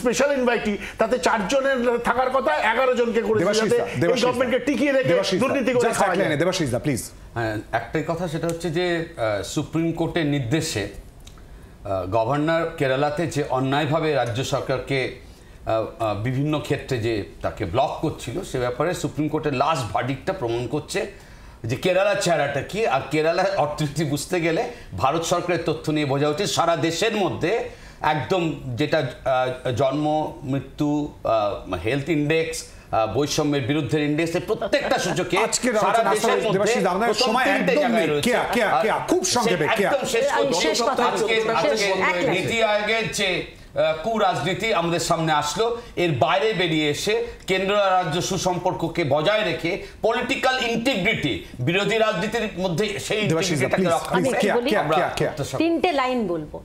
S11: স্পেশাল ইনভাইটি, তাতে 4 জনের থাকার কথা 11 জনকে করেছে, যাতে এই গভর্নমেন্টকে টিকিয়ে রেখে দুর্নীতি করে খাওয়া যায়।
S1: দেবাশিস দা, প্লিজ।
S10: একটাই কথা, সেটা হচ্ছে যে সুপ্রিম কোর্টের নির্দেশে গভর্নর কেরালাতে যে অন্যায়ভাবে রাজ্য সরকারকে বিভিন্ন ক্ষেত্রে যে তাকে ব্লক করছিল, সে ব্যাপারে সুপ্রিম কোর্টের লাস্ট ভার্ডিক্টটা প্রমাণ করছে যে কেরালার চেহারাটা কি। আর কেরালার অর্থনীতি বুঝতে গেলে ভারত সরকারের তথ্য নিয়ে বোঝা উচিত। সারা দেশের মধ্যে একদম যেটা জন্ম, মৃত্যু, হেলথ ইন্ডেক্স, বৈষম্যের বিরুদ্ধে ইন্ডেক্স, প্রত্যেকটা সূচকে সারা দেশের মধ্যে
S1: খুব সংক্ষেপে
S10: নীতি আয়োগের যে কুরাজনীতি আমাদের সামনে আসলো, এর বাইরে বেরিয়ে এসে কেন্দ্র রাজ্য সুসম্পর্ককে বজায় রেখে পলিটিক্যাল ইন্টিগ্রিটি, বিরোধী রাজনীতির মধ্যে সেই ইন্টিগ্রিটিটাকে রক্ষা করে
S5: 3টে লাইন বলবো।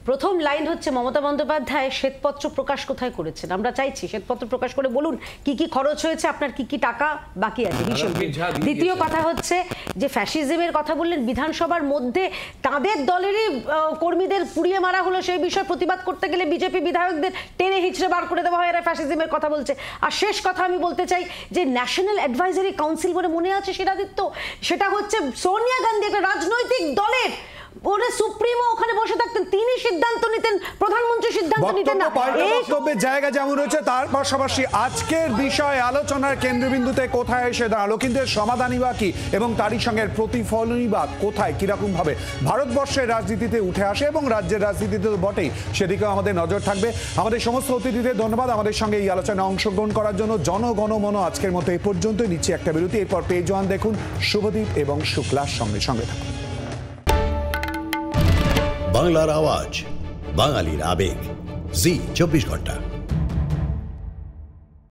S5: প্রথম লাইন হচ্ছে, মমতা বন্দ্যোপাধ্যায় শ্বেতপত্র প্রকাশ কোথায় করেছেন? আমরা চাইছি শ্বেতপত্র প্রকাশ করে বলুন কি কি খরচ হয়েছে, আপনার কি কি টাকা বাকি আছে। দ্বিতীয় কথা হচ্ছে যে ফ্যাসিজমের কথা বললেন, বিধানসভার মধ্যে তাদের দলেরই কর্মীদের পুড়িয়ে মারা হলো, সেই বিষয়ে প্রতিবাদ করতে গেলে বিজেপি বিধায়কদের টেনে হিচড়ে বার করে দেওয়া হয়, এরা ফ্যাসিজমের কথা বলছে। আর শেষ কথা আমি বলতে চাই যে ন্যাশনাল অ্যাডভাইজারি কাউন্সিল বলে মনে আছে শিলাদিত্য, সেটা হচ্ছে সোনিয়া গান্ধী, একটা রাজনৈতিক দলের ওরে সুপ্রিমো ওখানে বসে থাকতেন, তিনি সিদ্ধান্ত নিতেন, প্রধানমন্ত্রী সিদ্ধান্ত নিতেন না।
S1: বক্তব্যের জায়গা যেমন রয়েছে, তার পাশাপাশি আজকের বিষয় আলোচনার কেন্দ্রবিন্দুতে কোথায় এসে দাঁড়ালো, কিন্তু এর সমাধানই বা কি এবং তারই সঙ্গে প্রতিফলনই বা কোথায়, কিরকম ভাবে ভারতবর্ষের রাজনীতিতে উঠে আসে এবং রাজ্যের রাজনীতিতে তো বটেই, সেদিকেও আমাদের নজর থাকবে। আমাদের সমস্ত অতিথিদের ধন্যবাদ আমাদের সঙ্গে এই আলোচনায় অংশগ্রহণ করার জন্য। জনগণমন আজকের মতো এই পর্যন্তই। নিচ্ছি একটা বিরতি, এরপর পেয়ে যান দেখুন শুভদীপ এবং শুক্লার সঙ্গে সঙ্গে থাকুন।
S17: বাংলার আওয়াজ, বাঙালির আবেগ, জি 24 ঘন্টা।